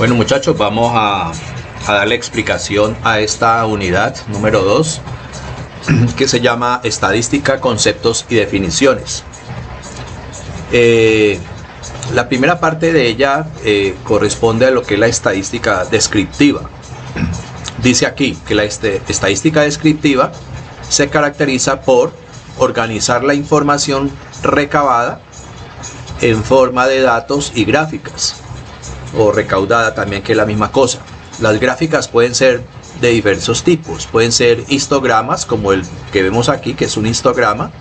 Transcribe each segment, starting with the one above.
Bueno, muchachos, vamos a darle explicación a esta unidad número 2 que se llama Estadística, Conceptos y Definiciones. La primera parte de ella corresponde a lo que es la estadística descriptiva. Dice aquí que la estadística descriptiva se caracteriza por organizar la información recabada en forma de datos y gráficas, o recaudada también, que es la misma cosa. Las gráficas pueden ser de diversos tipos, pueden ser histogramas como el que vemos aquí, que es un histograma,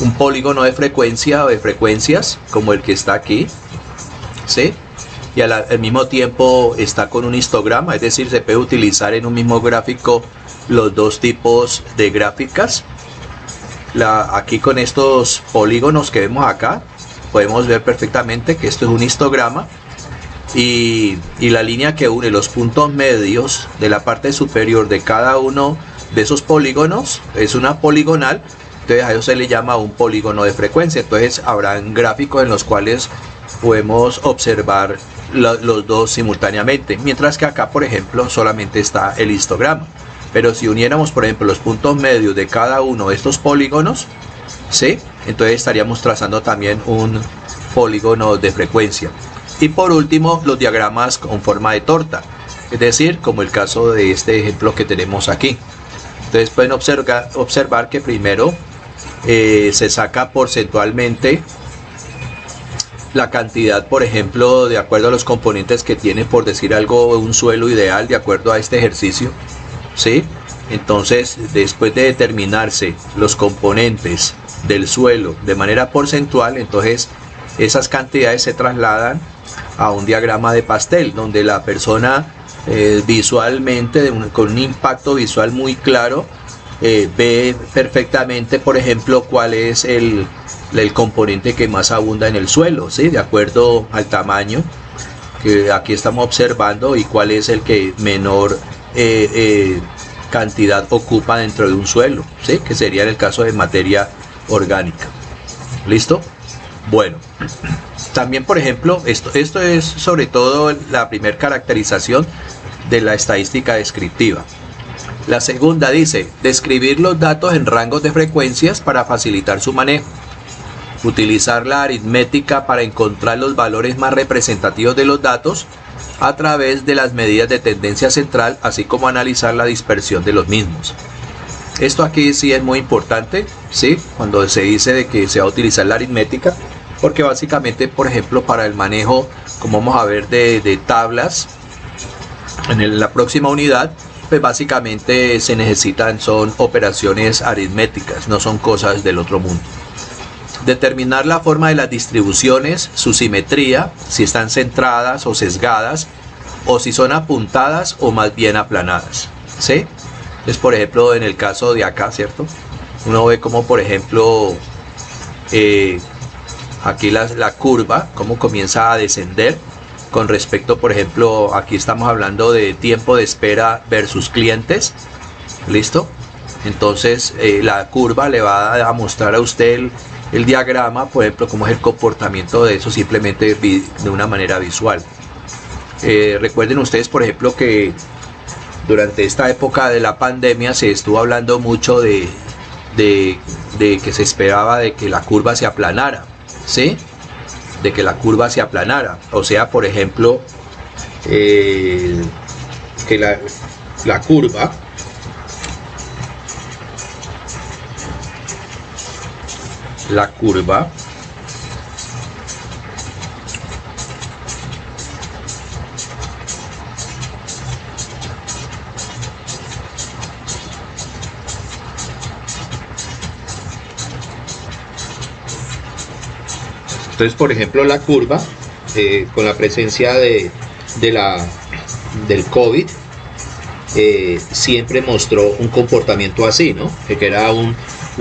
un polígono de frecuencia o de frecuencias como el que está aquí, ¿sí? Y al mismo tiempo está con un histograma, es decir, se puede utilizar en un mismo gráfico los dos tipos de gráficas. Aquí con estos polígonos que vemos acá podemos ver perfectamente que esto es un histograma, y la línea que une los puntos medios de la parte superior de cada uno de esos polígonos es una poligonal. Entonces a eso se le llama un polígono de frecuencia. Entonces habrán gráficos en los cuales podemos observar los dos simultáneamente, mientras que acá, por ejemplo, solamente está el histograma. Pero si uniéramos, por ejemplo, los puntos medios de cada uno de estos polígonos, ¿sí?, entonces estaríamos trazando también un polígono de frecuencia. Y por último, los diagramas con forma de torta, es decir, como el caso de este ejemplo que tenemos aquí. Entonces pueden observar que primero se saca porcentualmente la cantidad, por ejemplo, de acuerdo a los componentes que tiene, por decir algo, un suelo ideal, de acuerdo a este ejercicio, ¿sí? Entonces, después de determinarse los componentes del suelo de manera porcentual, entonces esas cantidades se trasladan a un diagrama de pastel, donde la persona visualmente, con un impacto visual muy claro, ve perfectamente, por ejemplo, cuál es el componente que más abunda en el suelo, ¿sí?, de acuerdo al tamaño que aquí estamos observando, y cuál es el que menor cantidad ocupa dentro de un suelo, ¿sí?, que sería en el caso de materia orgánica. ¿Listo? Bueno, también, por ejemplo, esto es sobre todo la primera caracterización de la estadística descriptiva. La segunda dice: describir los datos en rangos de frecuencias para facilitar su manejo, utilizar la aritmética para encontrar los valores más representativos de los datos a través de las medidas de tendencia central, así como analizar la dispersión de los mismos. Esto aquí sí es muy importante, ¿sí?, cuando se dice de que se va a utilizar la aritmética, porque básicamente, por ejemplo, para el manejo, como vamos a ver, de tablas en la próxima unidad, pues básicamente se necesitan, son operaciones aritméticas, no son cosas del otro mundo. Determinar la forma de las distribuciones, su simetría, si están centradas o sesgadas, o si son apuntadas o más bien aplanadas, ¿sí? Es, por ejemplo, en el caso de acá, ¿cierto? Uno ve como, por ejemplo, aquí la curva, cómo comienza a descender con respecto, por ejemplo, aquí estamos hablando de tiempo de espera versus clientes. ¿Listo? Entonces la curva le va a mostrar a usted el diagrama, por ejemplo, cómo es el comportamiento de eso, simplemente de una manera visual. Recuerden ustedes, por ejemplo, que durante esta época de la pandemia se estuvo hablando mucho de que se esperaba de que la curva se aplanara, ¿sí?, de que la curva se aplanara, o sea, por ejemplo, que la curva entonces, por ejemplo, la curva con la presencia del COVID siempre mostró un comportamiento así, ¿no?, que era un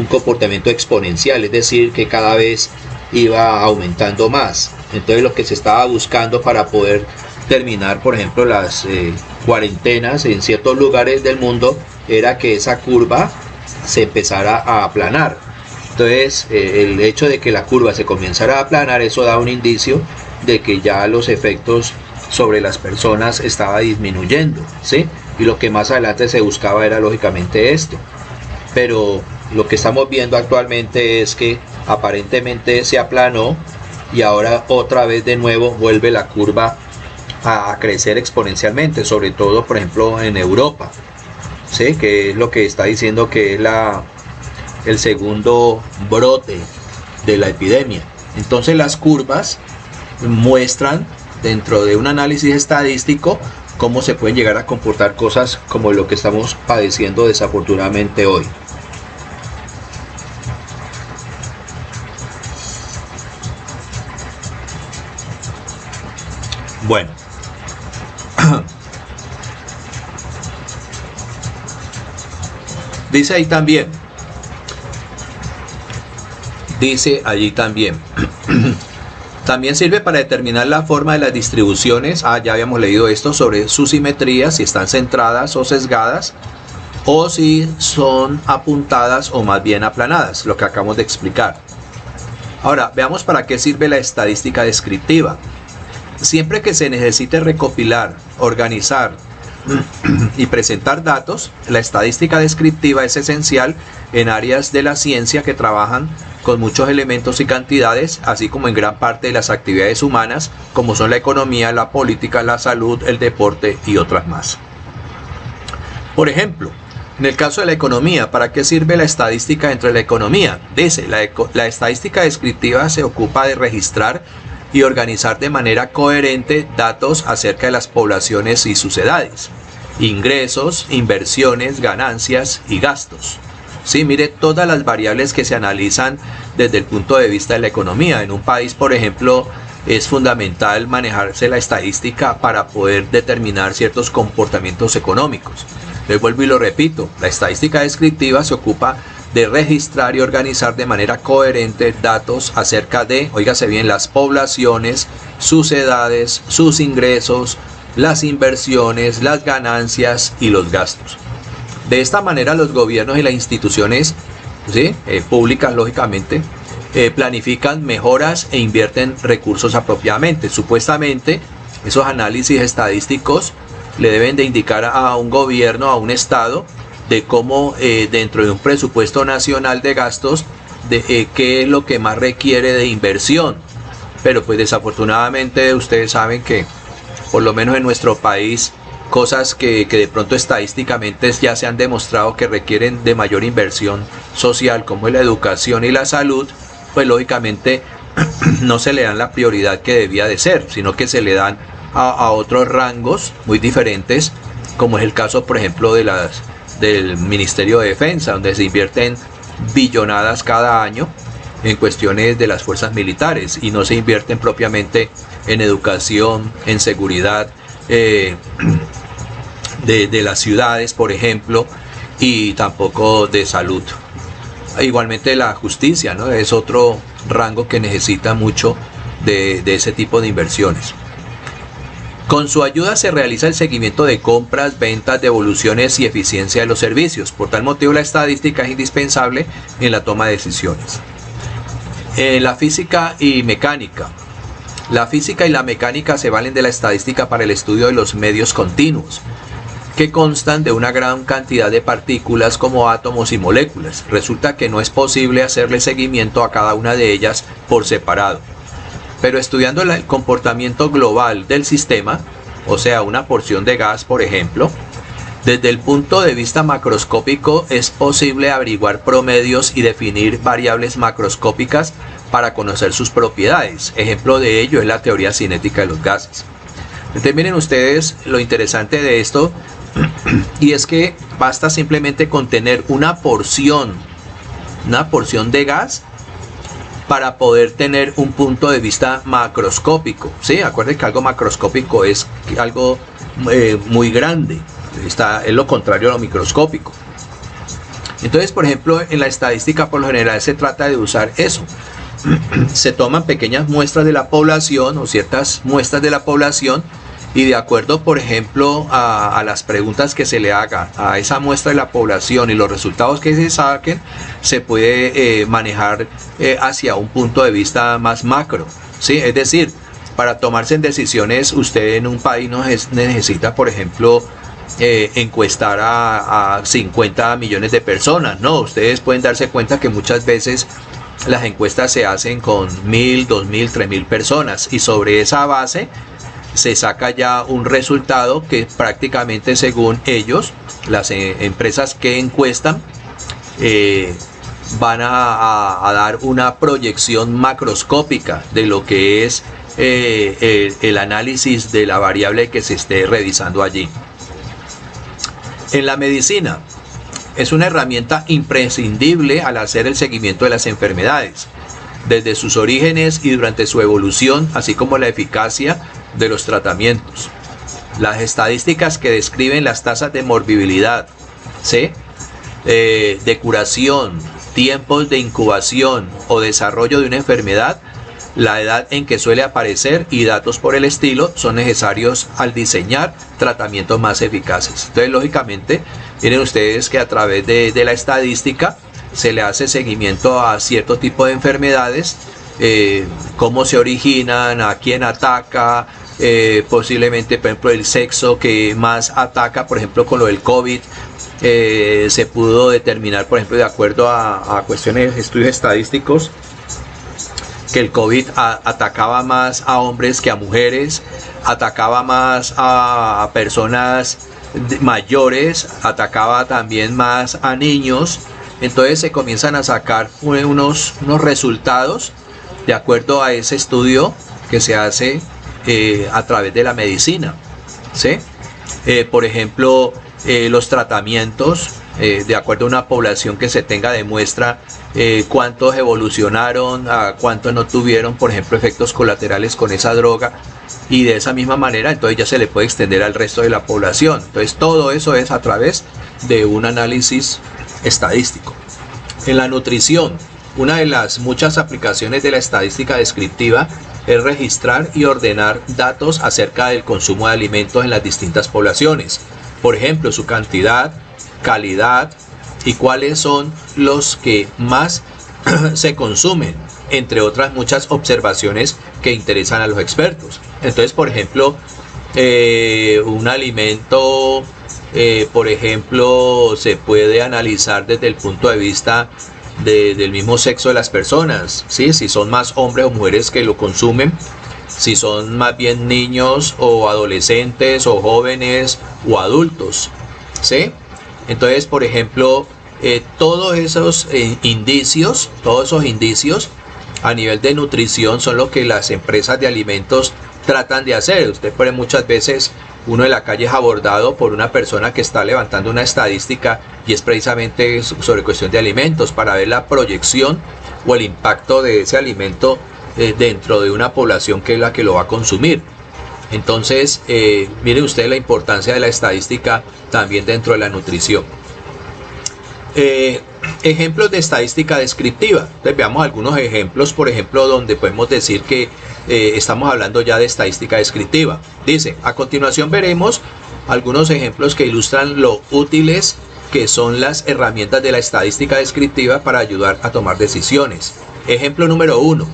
comportamiento exponencial, es decir, que cada vez iba aumentando más. Entonces lo que se estaba buscando para poder terminar, por ejemplo, las cuarentenas en ciertos lugares del mundo, era que esa curva se empezara a aplanar. Entonces el hecho de que la curva se comenzara a aplanar, eso da un indicio de que ya los efectos sobre las personas estaba disminuyendo, ¿sí? Y lo que más adelante se buscaba era lógicamente esto. Pero lo que estamos viendo actualmente es que aparentemente se aplanó y ahora otra vez de nuevo vuelve la curva a crecer exponencialmente, sobre todo por ejemplo en Europa, ¿sí? Que es lo que está diciendo que es el segundo brote de la epidemia. Entonces las curvas muestran dentro de un análisis estadístico cómo se pueden llegar a comportar cosas como lo que estamos padeciendo desafortunadamente hoy. Bueno, dice ahí también, dice allí también, también sirve para determinar la forma de las distribuciones. Ya habíamos leído esto sobre su simetría, si están centradas o sesgadas, o si son apuntadas o más bien aplanadas, lo que acabamos de explicar. Ahora, veamos para qué sirve la estadística descriptiva. Siempre que se necesite recopilar, organizar y presentar datos, la estadística descriptiva es esencial en áreas de la ciencia que trabajan con muchos elementos y cantidades, así como en gran parte de las actividades humanas, como son la economía, la política, la salud, el deporte y otras más. Por ejemplo, en el caso de la economía, ¿para qué sirve la estadística dentro de la economía? Dice, la estadística descriptiva se ocupa de registrar y organizar de manera coherente datos acerca de las poblaciones y sus edades, ingresos, inversiones, ganancias y gastos. Sí, mire todas las variables que se analizan desde el punto de vista de la economía. En un país, por ejemplo, es fundamental manejarse la estadística para poder determinar ciertos comportamientos económicos. Les vuelvo y lo repito, la estadística descriptiva se ocupa de registrar y organizar de manera coherente datos acerca de, óigase bien, las poblaciones, sus edades, sus ingresos, las inversiones, las ganancias y los gastos. De esta manera los gobiernos y las instituciones, ¿sí? Públicas, lógicamente, planifican mejoras e invierten recursos apropiadamente. Supuestamente, esos análisis estadísticos le deben de indicar a un gobierno, a un estado, de cómo dentro de un presupuesto nacional de gastos, qué es lo que más requiere de inversión. Pero pues desafortunadamente ustedes saben que, por lo menos en nuestro país, cosas que de pronto estadísticamente ya se han demostrado que requieren de mayor inversión social, como es la educación y la salud, pues lógicamente no se le dan la prioridad que debía de ser, sino que se le dan a otros rangos muy diferentes, como es el caso, por ejemplo, del Ministerio de Defensa, donde se invierten billonadas cada año en cuestiones de las fuerzas militares y no se invierten propiamente en educación, en seguridad de las ciudades, por ejemplo, y tampoco de salud. Igualmente la justicia, ¿no? Es otro rango que necesita mucho de ese tipo de inversiones. Con su ayuda se realiza el seguimiento de compras, ventas, devoluciones y eficiencia de los servicios. Por tal motivo, la estadística es indispensable en la toma de decisiones. La física y mecánica. La física y la mecánica se valen de la estadística para el estudio de los medios continuos, que constan de una gran cantidad de partículas como átomos y moléculas. Resulta que no es posible hacerle seguimiento a cada una de ellas por separado. Pero estudiando el comportamiento global del sistema, o sea, una porción de gas, por ejemplo, desde el punto de vista macroscópico es posible averiguar promedios y definir variables macroscópicas para conocer sus propiedades. Ejemplo de ello es la teoría cinética de los gases. Entonces miren ustedes lo interesante de esto, y es que basta simplemente con tener una porción de gas para poder tener un punto de vista macroscópico. ¿Sí? Acuérdense que algo macroscópico es algo muy grande, es lo contrario a lo microscópico. Entonces, por ejemplo, en la estadística por lo general se trata de usar eso. Se toman pequeñas muestras de la población o ciertas muestras de la población, y de acuerdo, por ejemplo, a las preguntas que se le haga a esa muestra de la población y los resultados que se saquen, se puede manejar hacia un punto de vista más macro, ¿sí? Es decir, para tomarse en decisiones, usted en un país no necesita, por ejemplo, encuestar a 50 millones de personas. No, ustedes pueden darse cuenta que muchas veces las encuestas se hacen con 1.000, 2.000, 3.000 personas, y sobre esa base se saca ya un resultado que prácticamente, según ellos, las empresas que encuestan van a dar una proyección macroscópica de lo que es el análisis de la variable que se esté revisando allí. En la medicina, es una herramienta imprescindible al hacer el seguimiento de las enfermedades, desde sus orígenes y durante su evolución, así como la eficacia de los tratamientos. Las estadísticas que describen las tasas de morbilidad, ¿sí?, de curación, tiempos de incubación o desarrollo de una enfermedad, la edad en que suele aparecer y datos por el estilo son necesarios al diseñar tratamientos más eficaces. Entonces, lógicamente, miren ustedes que a través de la estadística se le hace seguimiento a cierto tipo de enfermedades, cómo se originan, a quién ataca, posiblemente, por ejemplo, el sexo que más ataca, por ejemplo, con lo del COVID. Se pudo determinar, por ejemplo, de acuerdo a cuestiones de estudios estadísticos, que el COVID atacaba más a hombres que a mujeres, atacaba más a personas mayores, atacaba también más a niños. Entonces se comienzan a sacar unos resultados de acuerdo a ese estudio que se hace a través de la medicina, ¿sí? Por ejemplo, los tratamientos, de acuerdo a una población que se tenga, demuestra cuántos evolucionaron, cuántos no tuvieron, por ejemplo, efectos colaterales con esa droga, y de esa misma manera entonces ya se le puede extender al resto de la población. Entonces todo eso es a través de un análisis estadístico. En la nutrición, una de las muchas aplicaciones de la estadística descriptiva es registrar y ordenar datos acerca del consumo de alimentos en las distintas poblaciones. Por ejemplo, su cantidad, calidad y cuáles son los que más se consumen, entre otras muchas observaciones que interesan a los expertos. Entonces, por ejemplo, un alimento, por ejemplo, se puede analizar desde el punto de vista del mismo sexo de las personas, ¿sí? Si son más hombres o mujeres que lo consumen, si son más bien niños o adolescentes o jóvenes o adultos, ¿sí? Entonces, por ejemplo, todos esos indicios a nivel de nutrición son lo que las empresas de alimentos tratan de hacer. Usted puede, muchas veces uno de la calle es abordado por una persona que está levantando una estadística y es precisamente sobre cuestión de alimentos, para ver la proyección o el impacto de ese alimento dentro de una población que es la que lo va a consumir. Entonces, mire usted la importancia de la estadística también dentro de la nutrición. Ejemplos de estadística descriptiva. Entonces, veamos algunos ejemplos, por ejemplo, donde podemos decir que estamos hablando ya de estadística descriptiva. Dice, a continuación veremos algunos ejemplos que ilustran lo útiles que son las herramientas de la estadística descriptiva para ayudar a tomar decisiones. Ejemplo número 1.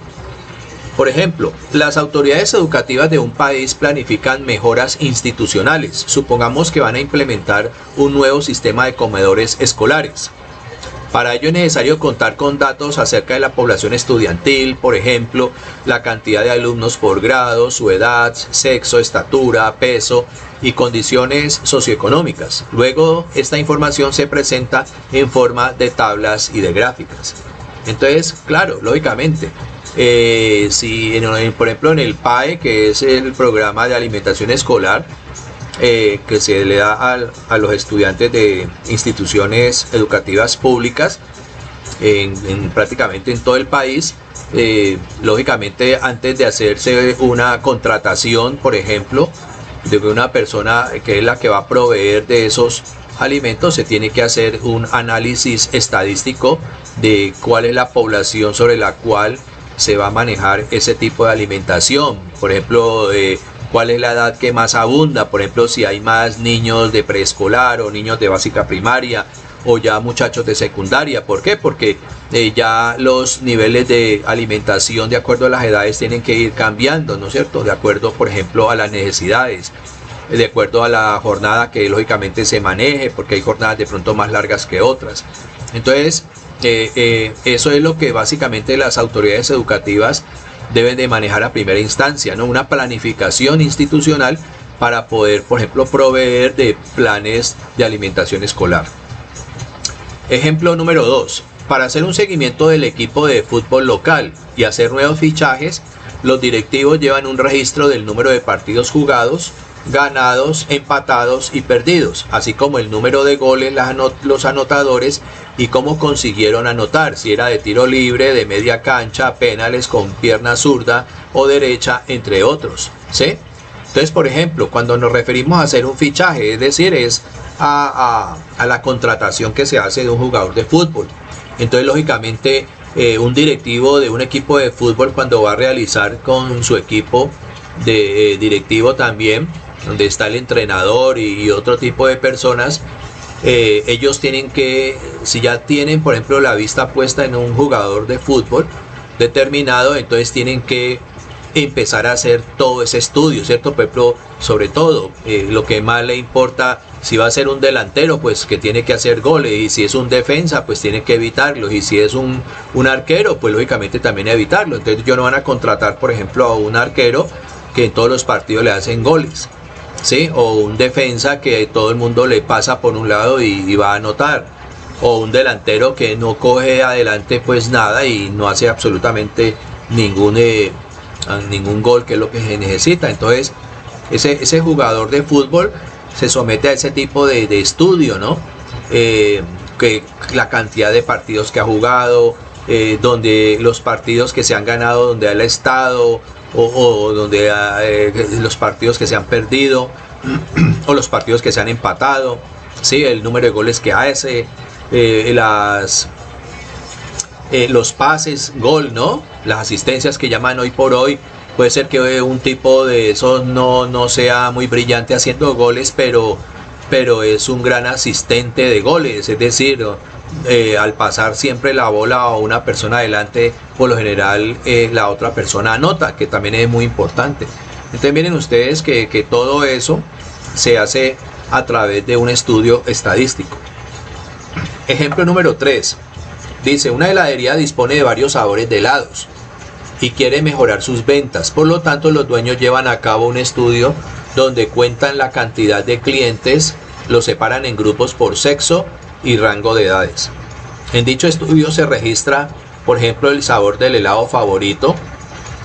Por ejemplo, las autoridades educativas de un país planifican mejoras institucionales. Supongamos que van a implementar un nuevo sistema de comedores escolares. Para ello es necesario contar con datos acerca de la población estudiantil, por ejemplo, la cantidad de alumnos por grado, su edad, sexo, estatura, peso y condiciones socioeconómicas. Luego, esta información se presenta en forma de tablas y de gráficas. Entonces, claro, lógicamente, por ejemplo, en el PAE, que es el programa de alimentación escolar, que se le da a los estudiantes de instituciones educativas públicas prácticamente en todo el país, lógicamente, antes de hacerse una contratación, por ejemplo, de una persona que es la que va a proveer de esos alimentos, se tiene que hacer un análisis estadístico de cuál es la población sobre la cual se va a manejar ese tipo de alimentación. Por ejemplo, cuál es la edad que más abunda, por ejemplo, si hay más niños de preescolar o niños de básica primaria, o ya muchachos de secundaria. ¿Por qué? Porque ya los niveles de alimentación de acuerdo a las edades tienen que ir cambiando, ¿no es cierto? De acuerdo, por ejemplo, a las necesidades, de acuerdo a la jornada que lógicamente se maneje, porque hay jornadas de pronto más largas que otras. Entonces, eso es lo que básicamente las autoridades educativas deben de manejar a primera instancia, ¿no? Una planificación institucional para poder, por ejemplo, proveer de planes de alimentación escolar. Ejemplo número 2. Para hacer un seguimiento del equipo de fútbol local y hacer nuevos fichajes, los directivos llevan un registro del número de partidos jugados, ganados, empatados y perdidos, así como el número de goles, los anotadores y cómo consiguieron anotar, si era de tiro libre, de media cancha, penales con pierna zurda o derecha, entre otros, ¿sí? Entonces, por ejemplo, cuando nos referimos a hacer un fichaje, es decir, es a la contratación que se hace de un jugador de fútbol. Entonces, lógicamente, un directivo de un equipo de fútbol, cuando va a realizar con su equipo de directivo también, donde está el entrenador y otro tipo de personas, ellos tienen que, si ya tienen, por ejemplo, la vista puesta en un jugador de fútbol determinado, entonces tienen que empezar a hacer todo ese estudio, ¿cierto? Por ejemplo, sobre todo, lo que más le importa, si va a ser un delantero, pues que tiene que hacer goles, y si es un defensa, pues tiene que evitarlos, y si es un arquero, pues lógicamente también evitarlo. Entonces ellos no van a contratar, por ejemplo, a un arquero que en todos los partidos le hacen goles, ¿sí? O un defensa que todo el mundo le pasa por un lado y va a anotar, o un delantero que no coge adelante pues nada y no hace absolutamente ningún gol, que es lo que se necesita. Entonces ese jugador de fútbol se somete a ese tipo de estudio, ¿no? Que la cantidad de partidos que ha jugado, donde los partidos que se han ganado, donde ha estado, o donde los partidos que se han perdido, o los partidos que se han empatado, ¿sí? El número de goles que hace, los pases, gol, ¿no? Las asistencias que llaman hoy por hoy. Puede ser que un tipo de esos no sea muy brillante haciendo goles, pero es un gran asistente de goles, es decir, al pasar siempre la bola a una persona adelante, por lo general la otra persona anota, que también es muy importante. Entonces miren ustedes que todo eso se hace a través de un estudio estadístico. Ejemplo número 3. Dice, una heladería dispone de varios sabores de helados y quiere mejorar sus ventas. Por lo tanto, los dueños llevan a cabo un estudio donde cuentan la cantidad de clientes, los separan en grupos por sexo y rango de edades. En dicho estudio se registra, por ejemplo, el sabor del helado favorito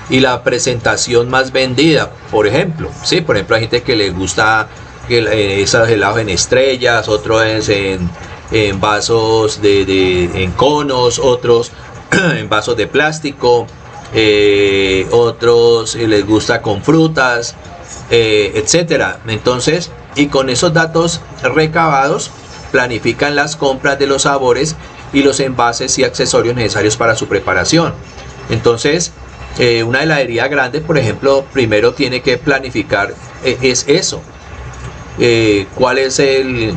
y la presentación más vendida, por ejemplo. Sí, por ejemplo, hay gente que le gusta esos helados en estrellas, otros en vasos en conos, otros en vasos de plástico, otros les gusta con frutas, etcétera. Entonces, y con esos datos recabados planifican las compras de los sabores y los envases y accesorios necesarios para su preparación. Entonces, una heladería grande, por ejemplo, primero tiene que planificar es eso, cuál es el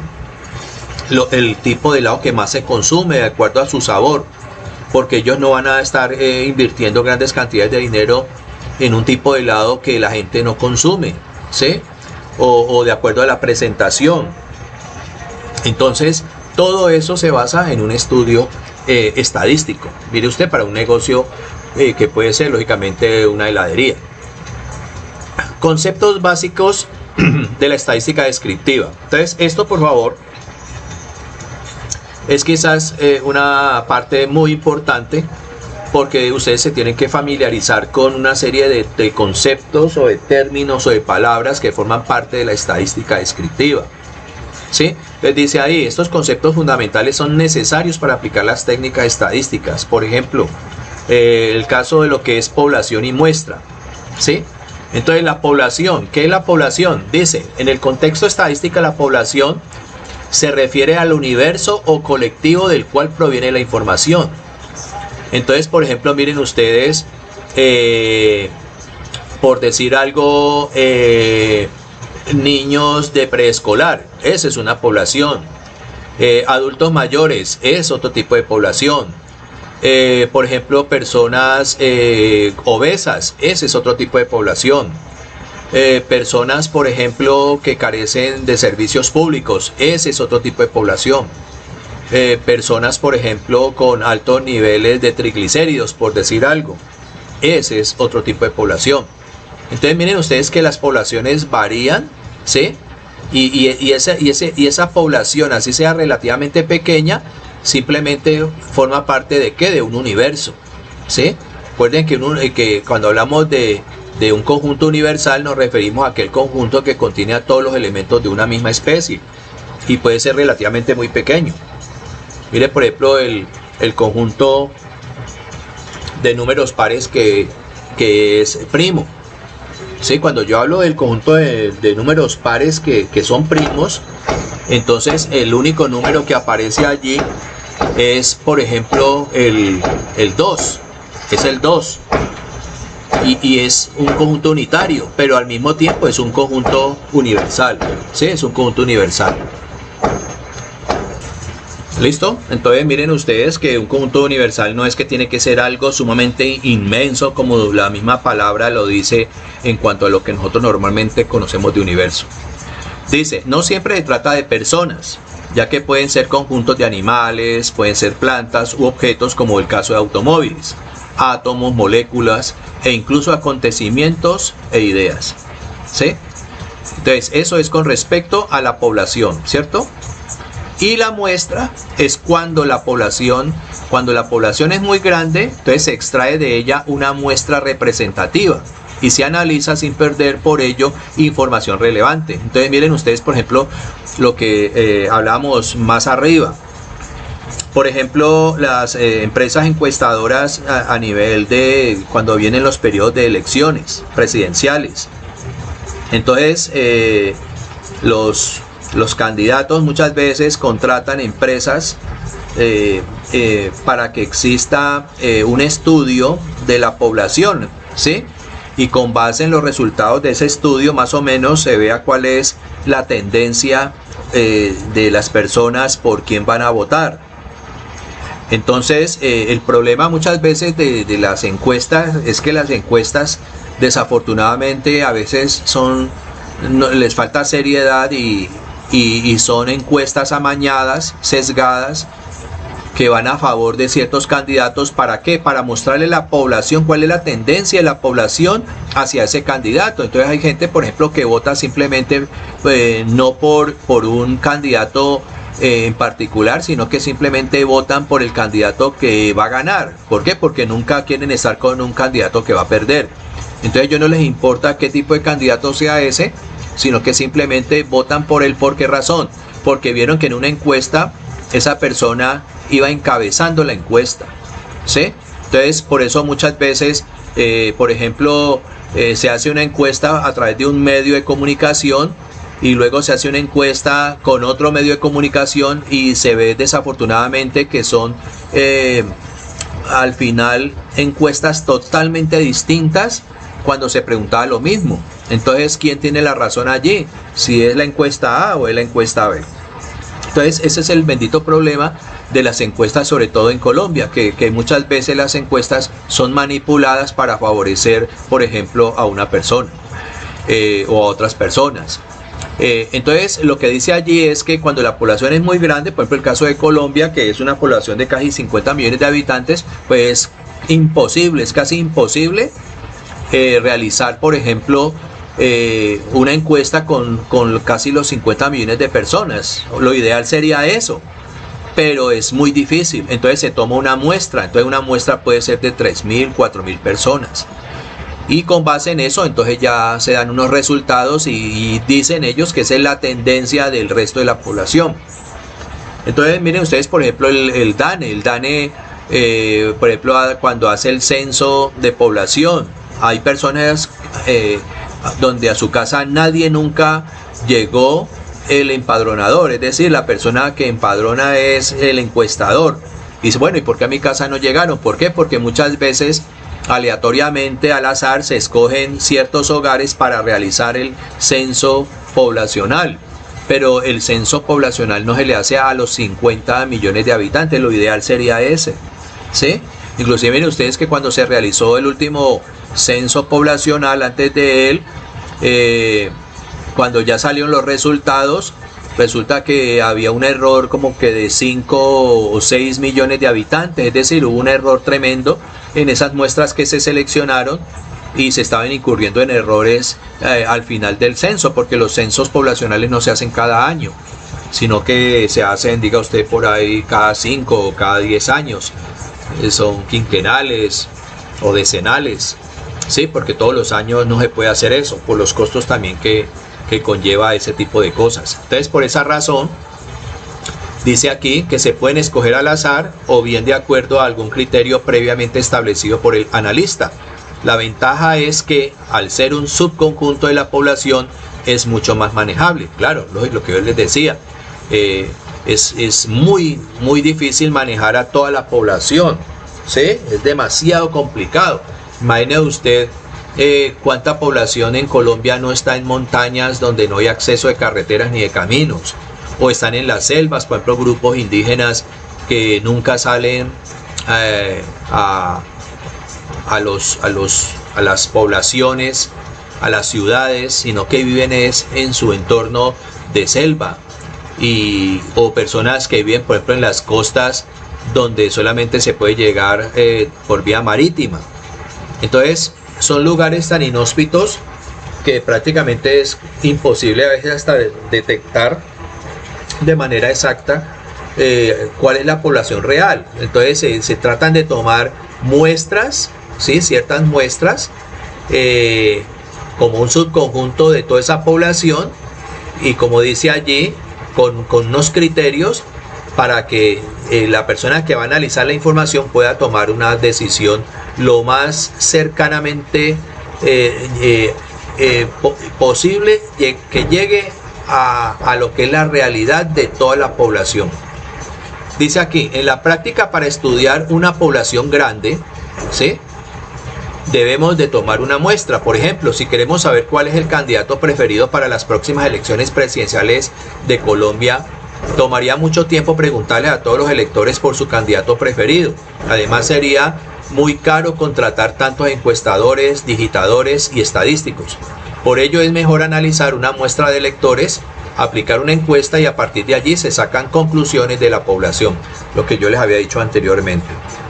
tipo de helado que más se consume de acuerdo a su sabor, porque ellos no van a estar invirtiendo grandes cantidades de dinero en un tipo de helado que la gente no consume, ¿sí? O de acuerdo a la presentación. Entonces todo eso se basa en un estudio estadístico. Mire usted, para un negocio que puede ser lógicamente una heladería. Conceptos básicos de la estadística descriptiva. Entonces esto, por favor, es quizás una parte muy importante, porque ustedes se tienen que familiarizar con una serie de conceptos o de términos o de palabras que forman parte de la estadística descriptiva, ¿sí? Les dice ahí, estos conceptos fundamentales son necesarios para aplicar las técnicas estadísticas. Por ejemplo, el caso de lo que es población y muestra, ¿sí? Entonces, la población, ¿qué es la población? Dice, en el contexto estadístico, la población se refiere al universo o colectivo del cual proviene la información. Entonces, por ejemplo, miren ustedes, por decir algo, niños de preescolar, esa es una población. Adultos mayores es otro tipo de población. Por ejemplo, personas obesas, ese es otro tipo de población. Personas, por ejemplo, que carecen de servicios públicos, ese es otro tipo de población. Personas, por ejemplo, con altos niveles de triglicéridos, por decir algo, ese es otro tipo de población. Entonces miren ustedes que las poblaciones varían, ¿sí? Y esa población, así sea relativamente pequeña, simplemente forma parte de ¿qué? De un universo, ¿sí? Recuerden que cuando hablamos de un conjunto universal nos referimos a aquel conjunto que contiene a todos los elementos de una misma especie y puede ser relativamente muy pequeño. Mire, por ejemplo, el conjunto de números pares que es primo. Sí, cuando yo hablo del conjunto de números pares que son primos, entonces el único número que aparece allí es, por ejemplo, el 2. Es el 2. Y es un conjunto unitario, pero al mismo tiempo es un conjunto universal. Sí, es un conjunto universal. ¿Listo? Entonces miren ustedes que un conjunto universal no es que tiene que ser algo sumamente inmenso como la misma palabra lo dice en cuanto a lo que nosotros normalmente conocemos de universo. Dice, no siempre se trata de personas, ya que pueden ser conjuntos de animales, pueden ser plantas u objetos como el caso de automóviles, átomos, moléculas e incluso acontecimientos e ideas. ¿Sí? Entonces eso es con respecto a la población, ¿cierto? Y la muestra es cuando la población es muy grande, entonces se extrae de ella una muestra representativa y se analiza sin perder por ello información relevante. Entonces miren ustedes, por ejemplo, lo que hablamos más arriba. Por ejemplo, las empresas encuestadoras a nivel de cuando vienen los periodos de elecciones presidenciales. Entonces, los candidatos muchas veces contratan empresas para que exista un estudio de la población, ¿sí? Y con base en los resultados de ese estudio más o menos se vea cuál es la tendencia de las personas por quién van a votar. Entonces el problema muchas veces de las encuestas es que las encuestas desafortunadamente a veces les falta seriedad y son encuestas amañadas, sesgadas, que van a favor de ciertos candidatos. ¿Para qué? Para mostrarle a la población cuál es la tendencia de la población hacia ese candidato. Entonces hay gente, por ejemplo, que vota simplemente no por un candidato en particular, sino que simplemente votan por el candidato que va a ganar. ¿Por qué? Porque nunca quieren estar con un candidato que va a perder. Entonces a ellos no les importa qué tipo de candidato sea ese, sino que simplemente votan por él. ¿Por qué razón? Porque vieron que en una encuesta esa persona iba encabezando la encuesta, ¿sí? Entonces por eso muchas veces, por ejemplo, se hace una encuesta a través de un medio de comunicación y luego se hace una encuesta con otro medio de comunicación y se ve desafortunadamente que son al final encuestas totalmente distintas cuando se preguntaba lo mismo. Entonces, ¿quién tiene la razón allí? Si es la encuesta A o es la encuesta B. Entonces, ese es el bendito problema de las encuestas, sobre todo en Colombia, que muchas veces las encuestas son manipuladas para favorecer, por ejemplo, a una persona o a otras personas. Entonces, lo que dice allí es que cuando la población es muy grande, por ejemplo, el caso de Colombia, que es una población de casi 50 millones de habitantes, pues es casi imposible realizar, por ejemplo, una encuesta con casi los 50 millones de personas. Lo ideal sería eso, pero es muy difícil. Entonces se toma una muestra. Entonces una muestra puede ser de 3.000, 4.000 personas. Y con base en eso, entonces ya se dan unos resultados y dicen ellos que esa es la tendencia del resto de la población. Entonces miren ustedes, por ejemplo, el DANE, por ejemplo, cuando hace el censo de población, hay personas donde a su casa nadie nunca llegó el empadronador, es decir, la persona que empadrona es el encuestador. Y dice, bueno, ¿y por qué a mi casa no llegaron? ¿Por qué? Porque muchas veces aleatoriamente, al azar, se escogen ciertos hogares para realizar el censo poblacional. pero el censo poblacional no se le hace a los 50 millones de habitantes, lo ideal sería ese, ¿sí? Inclusive miren ustedes que cuando se realizó el último censo poblacional, antes de él, cuando ya salieron los resultados, resulta que había un error como que de 5 o 6 millones de habitantes, es decir, hubo un error tremendo en esas muestras que se seleccionaron y se estaban incurriendo en errores al final del censo, porque los censos poblacionales no se hacen cada año, sino que se hacen, diga usted, por ahí cada 5 o cada 10 años, son quinquenales o decenales, ¿sí? Porque todos los años no se puede hacer eso, por los costos también que conlleva ese tipo de cosas. Entonces, por esa razón, dice aquí que se pueden escoger al azar o bien de acuerdo a algún criterio previamente establecido por el analista. La ventaja es que al ser un subconjunto de la población es mucho más manejable. Claro, lo que yo les decía, es muy difícil manejar a toda la población, ¿sí? Es demasiado complicado. Imagine usted cuánta población en Colombia no está en montañas donde no hay acceso de carreteras ni de caminos, o están en las selvas, por ejemplo, grupos indígenas que nunca salen a las poblaciones, a las ciudades, sino que viven en su entorno de selva, o personas que viven, por ejemplo, en las costas donde solamente se puede llegar por vía marítima. Entonces, son lugares tan inhóspitos que prácticamente es imposible a veces hasta detectar de manera exacta cuál es la población real. Entonces se tratan de tomar muestras, ¿sí? Ciertas muestras como un subconjunto de toda esa población, y como dice allí, con unos criterios para que la persona que va a analizar la información pueda tomar una decisión lo más cercanamente posible, que llegue a lo que es la realidad de toda la población. Dice aquí, en la práctica, para estudiar una población grande, ¿sí?, debemos de tomar una muestra. Por ejemplo, si queremos saber cuál es el candidato preferido para las próximas elecciones presidenciales de Colombia, tomaría mucho tiempo preguntarle a todos los electores por su candidato preferido. Además, sería muy caro contratar tantos encuestadores, digitadores y estadísticos. Por ello es mejor analizar una muestra de electores, aplicar una encuesta y a partir de allí se sacan conclusiones de la población, lo que yo les había dicho anteriormente.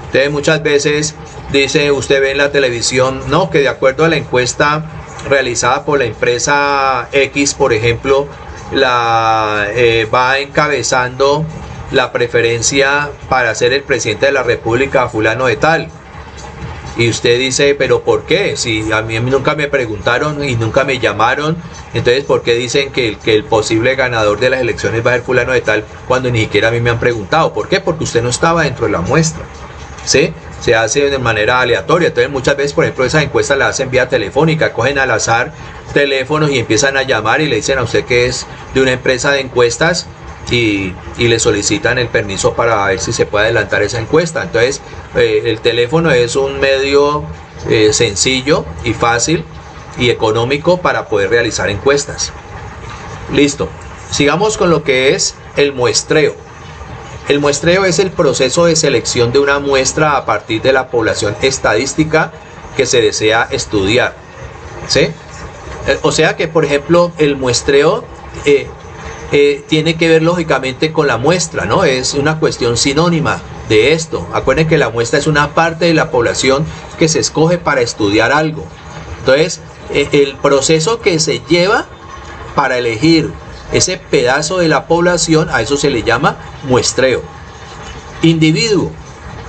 Entonces muchas veces dice, usted ve en la televisión, no, que de acuerdo a la encuesta realizada por la empresa X, por ejemplo, va encabezando la preferencia para ser el presidente de la República a fulano de tal. Y usted dice, pero ¿por qué? Si a mí nunca me preguntaron y nunca me llamaron, entonces ¿por qué dicen que el posible ganador de las elecciones va a ser fulano de tal cuando ni siquiera a mí me han preguntado? ¿Por qué? Porque usted no estaba dentro de la muestra, ¿sí? Se hace de manera aleatoria. Entonces muchas veces, por ejemplo, esas encuestas las hacen vía telefónica, cogen al azar teléfonos y empiezan a llamar y le dicen a usted que es de una empresa de encuestas y le solicitan el permiso para ver si se puede adelantar esa encuesta. Entonces el teléfono es un medio sencillo y fácil y económico para poder realizar encuestas. Listo, sigamos con lo que es el muestreo. El muestreo es el proceso de selección de una muestra a partir de la población estadística que se desea estudiar, ¿sí? O sea que, por ejemplo, el muestreo tiene que ver lógicamente con la muestra, ¿no? Es una cuestión sinónima de esto. Acuérdense que la muestra es una parte de la población que se escoge para estudiar algo. Entonces, el proceso que se lleva para elegir ese pedazo de la población, a eso se le llama muestreo. Individuo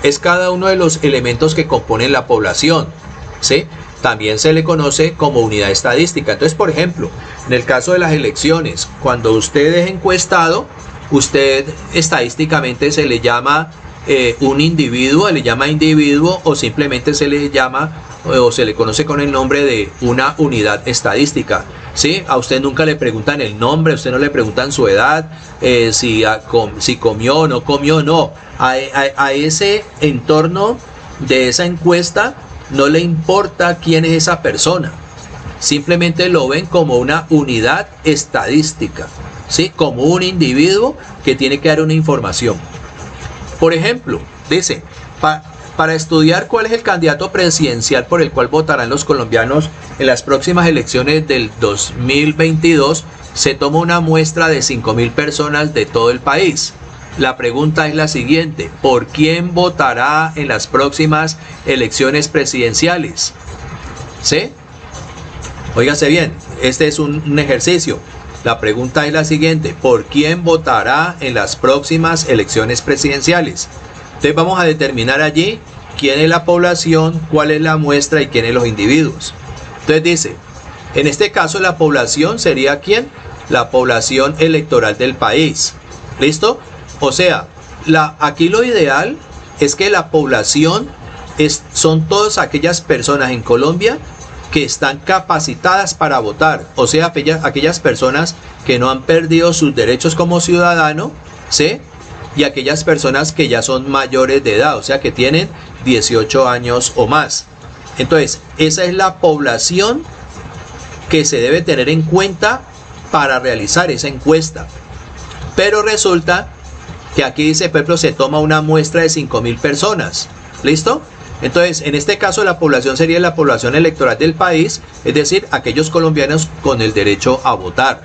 es cada uno de los elementos que componen la población, ¿sí? También se le conoce como unidad estadística. Entonces, por ejemplo, en el caso de las elecciones, cuando usted es encuestado, usted estadísticamente se le llama un individuo, le llama individuo, o simplemente se le llama o se le conoce con el nombre de una unidad estadística, ¿sí? A usted nunca le preguntan el nombre, a usted no le preguntan su edad, si comió o no comió, no. A ese entorno de esa encuesta no le importa quién es esa persona, simplemente lo ven como una unidad estadística. ¿sí? Como un individuo que tiene que dar una información. Por ejemplo, dice, para estudiar cuál es el candidato presidencial por el cual votarán los colombianos en las próximas elecciones del 2022, se toma una muestra de 5.000 personas de todo el país. La pregunta es la siguiente: ¿por quién votará en las próximas elecciones presidenciales? ¿Sí? Óigase bien, este es un ejercicio. La pregunta es la siguiente: ¿por quién votará en las próximas elecciones presidenciales? Entonces vamos a determinar allí quién es la población, cuál es la muestra y quién es los individuos. Entonces dice, en este caso la población sería ¿quién? La población electoral del país. ¿Listo? O sea, aquí lo ideal es que la población son todas aquellas personas en Colombia que están capacitadas para votar. O sea, aquellas personas que no han perdido sus derechos como ciudadano, ¿sí? Y aquellas personas que ya son mayores de edad, o sea, que tienen 18 años o más. Entonces, esa es la población que se debe tener en cuenta para realizar esa encuesta. Pero resulta que aquí dice, por ejemplo, se toma una muestra de 5.000 personas. ¿Listo? Entonces, en este caso la población sería la población electoral del país, es decir, aquellos colombianos con el derecho a votar.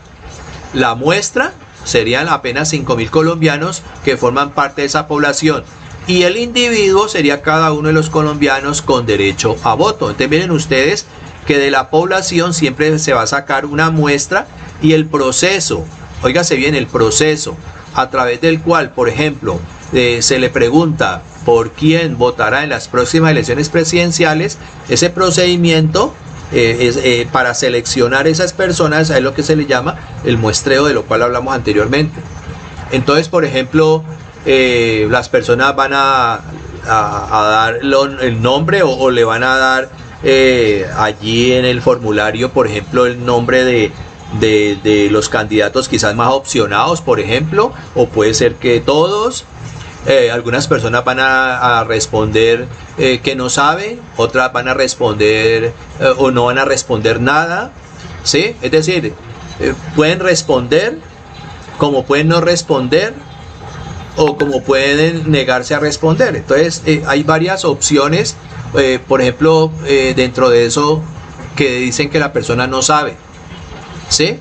La muestra serían apenas 5.000 colombianos que forman parte de esa población. Y el individuo sería cada uno de los colombianos con derecho a voto. Entonces miren ustedes que de la población siempre se va a sacar una muestra y el proceso, óigase bien, el proceso a través del cual, por ejemplo, se le pregunta por quién votará en las próximas elecciones presidenciales, ese procedimiento para seleccionar esas personas es lo que se le llama el muestreo, de lo cual hablamos anteriormente. Entonces, por ejemplo, las personas van a dar el nombre o le van a dar allí en el formulario, por ejemplo, el nombre de los candidatos quizás más opcionados, por ejemplo, o puede ser que todos. Algunas personas van a responder que no saben, otras van a responder o no van a responder nada, ¿sí? Es decir, pueden responder, como pueden no responder, o como pueden negarse a responder. Entonces hay varias opciones, por ejemplo, dentro de eso que dicen que la persona no sabe, ¿sí?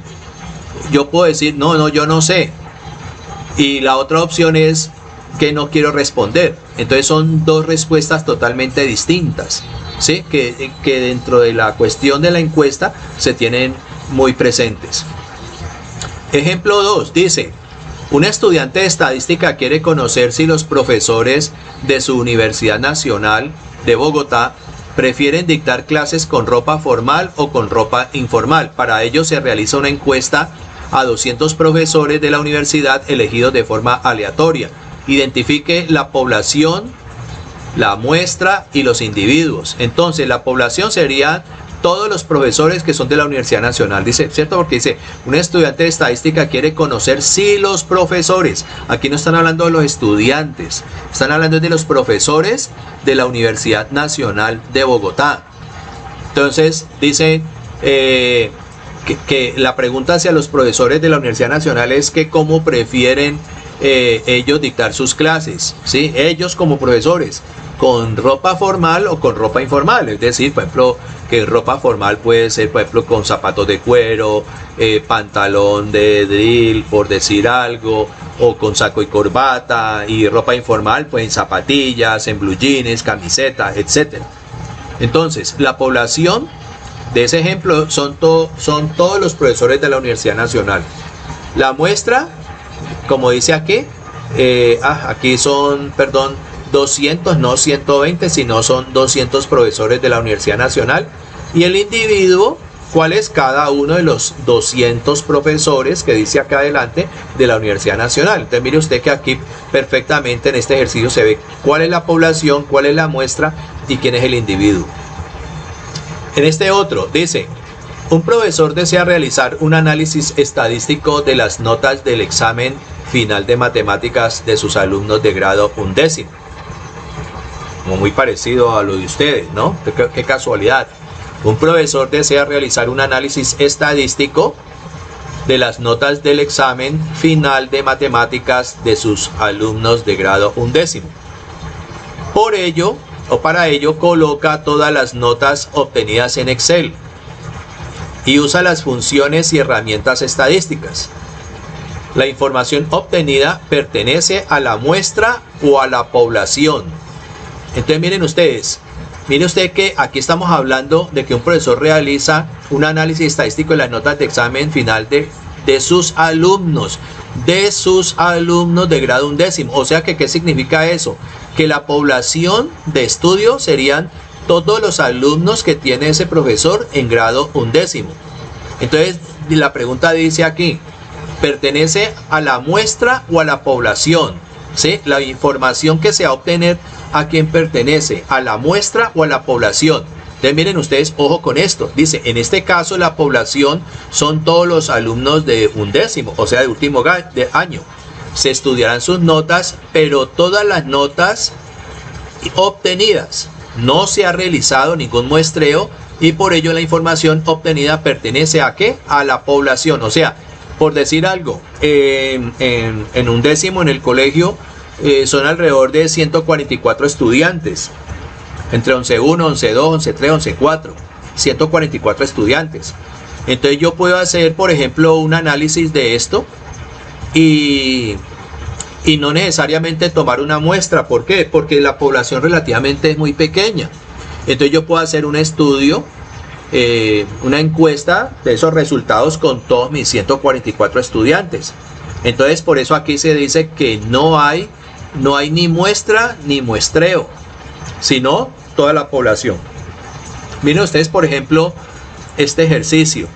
Yo puedo decir, no, yo no sé. Y la otra opción es que no quiero responder. Entonces son dos respuestas totalmente distintas, ¿sí? Que dentro de la cuestión de la encuesta se tienen muy presentes. Ejemplo 2, dice: un estudiante de estadística quiere conocer si los profesores de su Universidad Nacional de Bogotá prefieren dictar clases con ropa formal o con ropa informal. Para ello se realiza una encuesta a 200 profesores de la universidad elegidos de forma aleatoria. Identifique la población, la muestra y los individuos. Entonces la población sería todos los profesores que son de la Universidad Nacional, dice, ¿cierto? Porque dice, un estudiante de estadística quiere conocer si los profesores, aquí no están hablando de los estudiantes, están hablando de los profesores de la Universidad Nacional de Bogotá. Entonces dice que la pregunta hacia los profesores de la Universidad Nacional es que cómo prefieren ellos dictar sus clases, ¿sí? Ellos como profesores, con ropa formal o con ropa informal. Es decir, por ejemplo, que ropa formal puede ser, por ejemplo, con zapatos de cuero, pantalón de drill, por decir algo, o con saco y corbata, y ropa informal pues en zapatillas, en blue jeans, camisetas, etc. Entonces, la población de ese ejemplo son todos los profesores de la Universidad Nacional. La muestra, como dice aquí, aquí son, 200, no 120, sino son 200 profesores de la Universidad Nacional. Y el individuo, ¿cuál es? Cada uno de los 200 profesores que dice acá adelante de la Universidad Nacional. Entonces mire usted que aquí perfectamente en este ejercicio se ve cuál es la población, cuál es la muestra y quién es el individuo. En este otro dice: un profesor desea realizar un análisis estadístico de las notas del examen final de matemáticas de sus alumnos de grado 11º. Como muy parecido a lo de ustedes, ¿no? Qué casualidad. Un profesor desea realizar un análisis estadístico de las notas del examen final de matemáticas de sus alumnos de grado 11º. Por ello, o para ello, coloca todas las notas obtenidas en Excel y usa las funciones y herramientas estadísticas. La información obtenida pertenece a la muestra o a la población. Entonces miren ustedes, mire usted que aquí estamos hablando de que un profesor realiza un análisis estadístico de las notas de examen final de sus alumnos de grado 11º. O sea que, ¿qué significa eso? Que la población de estudio serían todos los alumnos que tiene ese profesor en grado 11º. Entonces, la pregunta dice aquí, ¿pertenece a la muestra o a la población? ¿Sí? La información que se va a obtener, ¿a quién pertenece? ¿A la muestra o a la población? Entonces miren ustedes, ojo con esto. Dice, en este caso la población son todos los alumnos de 11º, o sea, de último de año. Se estudiarán sus notas, pero todas las notas obtenidas. No se ha realizado ningún muestreo y por ello la información obtenida pertenece ¿a qué? A la población. O sea, por decir algo, en 11º en el colegio son alrededor de 144 estudiantes. Entre 11.1, 11.2, 11.3, 11.4, 144 estudiantes. Entonces yo puedo hacer, por ejemplo, un análisis de esto y no necesariamente tomar una muestra. ¿Por qué? Porque la población relativamente es muy pequeña. Entonces yo puedo hacer un estudio, una encuesta de esos resultados con todos mis 144 estudiantes. Entonces por eso aquí se dice que no hay ni muestra ni muestreo, sino toda la población. Miren ustedes, por ejemplo, este ejercicio.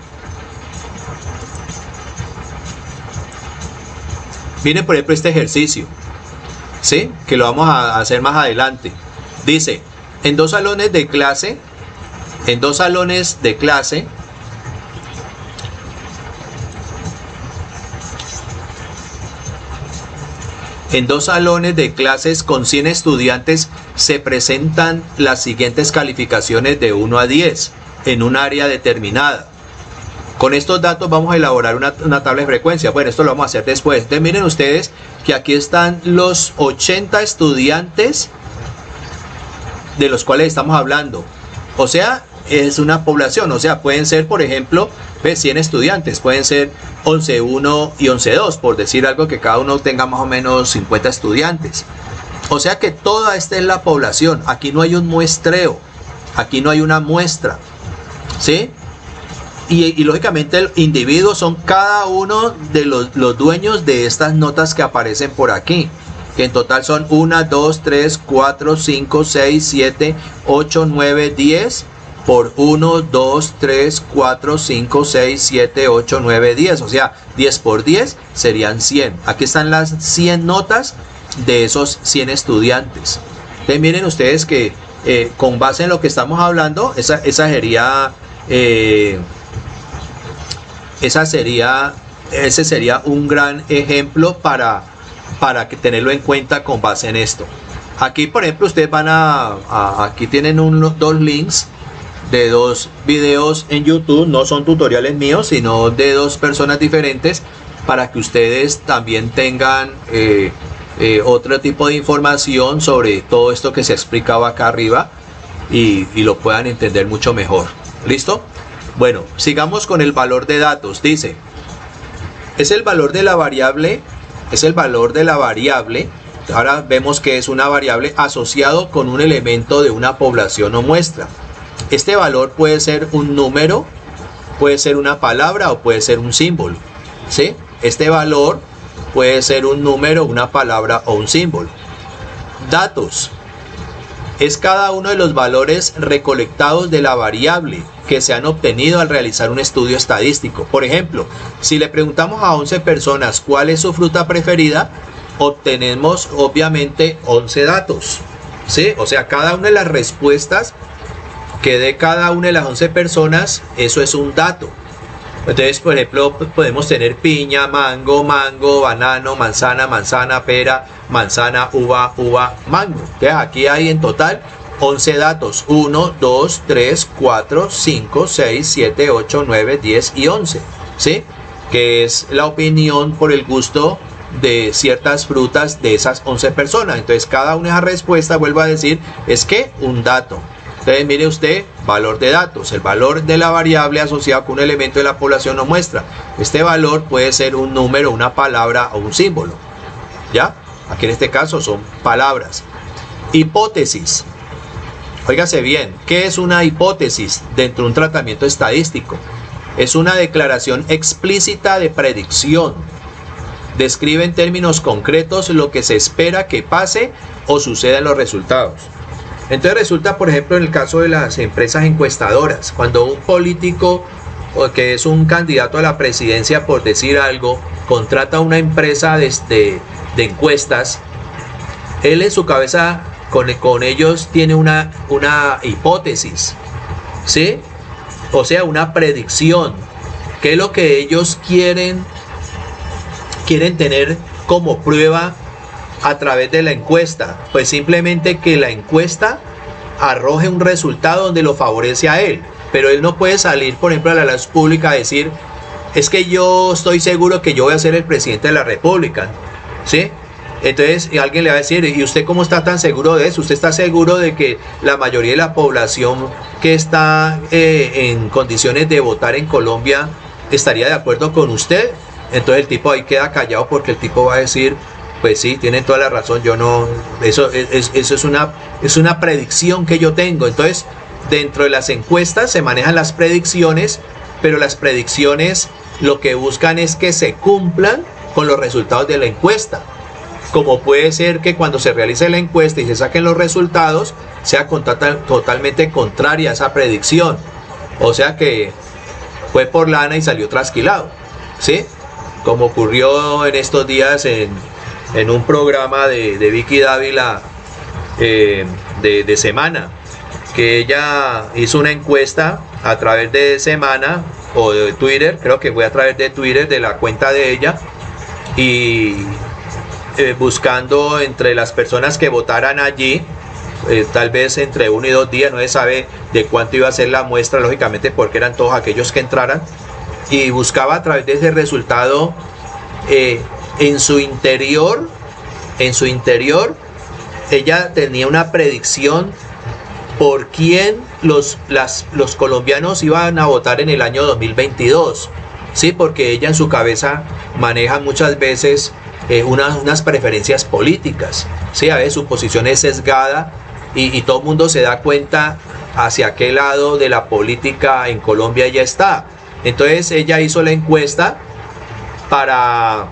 Miren, por ejemplo, este ejercicio, ¿sí? Que lo vamos a hacer más adelante. Dice, en dos salones de clase, En dos salones de clases con 100 estudiantes se presentan las siguientes calificaciones de 1 a 10 en un área determinada. Con estos datos vamos a elaborar una tabla de frecuencia. Bueno, esto lo vamos a hacer después. Entonces miren ustedes que aquí están los 80 estudiantes de los cuales estamos hablando. O sea, es una población. O sea, pueden ser, por ejemplo, 100 estudiantes. Pueden ser 11.1 y 11.2, por decir algo, que cada uno tenga más o menos 50 estudiantes. O sea que toda esta es la población. Aquí no hay un muestreo. Aquí no hay una muestra. ¿Sí? Y lógicamente el individuo son cada uno de los dueños de estas notas que aparecen por aquí. Que en total son 1, 2, 3, 4, 5, 6, 7, 8, 9, 10. Por 1, 2, 3, 4, 5, 6, 7, 8, 9, 10. O sea, 10 por 10 serían 100. Aquí están las 100 notas de esos 100 estudiantes. Entonces miren ustedes que con base en lo que estamos hablando, ese sería un gran ejemplo para que tenerlo en cuenta con base en esto. Aquí, por ejemplo, ustedes van aquí tienen dos links de dos videos en YouTube. No son tutoriales míos, sino de dos personas diferentes, para que ustedes también tengan otro tipo de información sobre todo esto que se ha explicado acá arriba y lo puedan entender mucho mejor. ¿Listo? Bueno, sigamos con el valor de datos. Dice, es el valor de la variable. Ahora vemos que es una variable asociado con un elemento de una población o muestra. Este valor puede ser un número, puede ser una palabra o puede ser un símbolo. ¿Sí? Este valor puede ser un número, una palabra o un símbolo. Datos. Es cada uno de los valores recolectados de la variable que se han obtenido al realizar un estudio estadístico. Por ejemplo, si le preguntamos a 11 personas cuál es su fruta preferida, obtenemos obviamente 11 datos. ¿Sí? O sea, cada una de las respuestas que dé cada una de las 11 personas, eso es un dato. Entonces, por ejemplo, podemos tener piña, mango, banano, manzana, pera, manzana, uva, mango. Entonces, aquí hay en total 11 datos. 1, 2, 3, 4, 5, 6, 7, 8, 9, 10 y 11. ¿Sí? que es la opinión por el gusto de ciertas frutas de esas 11 personas. Entonces cada una de esas respuestas, vuelvo a decir, es que un dato. Entonces mire usted, valor de datos, el valor de la variable asociado con un elemento de la población nos muestra. Este valor puede ser un número, una palabra o un símbolo. ¿Ya? Aquí en este caso son palabras. Hipótesis. Óigase bien, ¿qué es una hipótesis dentro de un tratamiento estadístico? Es una declaración explícita de predicción. Describe en términos concretos lo que se espera que pase o suceda en los resultados. Entonces resulta, por ejemplo, en el caso de las empresas encuestadoras, cuando un político o que es un candidato a la presidencia, por decir algo, contrata una empresa de encuestas, él en su cabeza con ellos tiene una hipótesis, ¿sí? O sea, una predicción. ¿Qué es lo que ellos quieren tener como prueba a través de la encuesta? Pues simplemente que la encuesta arroje un resultado donde lo favorece a él. Pero él no puede salir, por ejemplo, a la luz pública a decir, es que yo estoy seguro que yo voy a ser el presidente de la República, ¿sí? Entonces alguien le va a decir, ¿y usted cómo está tan seguro de eso? ¿Usted está seguro de que la mayoría de la población que está en condiciones de votar en Colombia estaría de acuerdo con usted? Entonces el tipo ahí queda callado porque el tipo va a decir, pues sí, tienen toda la razón, yo no, eso es una predicción que yo tengo. Entonces dentro de las encuestas se manejan las predicciones, pero las predicciones lo que buscan es que se cumplan con los resultados de la encuesta. Como puede ser que cuando se realice la encuesta y se saquen los resultados, sea totalmente contraria a esa predicción. O sea que fue por lana y salió trasquilado, ¿sí? Como ocurrió en estos días en un programa de Vicky Dávila de Semana, que ella hizo una encuesta a través de Semana o de Twitter, creo que fue a través de Twitter, de la cuenta de ella, y buscando entre las personas que votaran allí, tal vez entre 1 y 2 días, no se sabe de cuánto iba a ser la muestra, lógicamente porque eran todos aquellos que entraran, y buscaba a través de ese resultado en su interior ella tenía una predicción por quién los colombianos iban a votar en el año 2022, ¿sí? Porque ella en su cabeza maneja muchas veces unas preferencias políticas, ¿sí? A veces su posición es sesgada y todo el mundo se da cuenta hacia qué lado de la política en Colombia ella está. Entonces ella hizo la encuesta para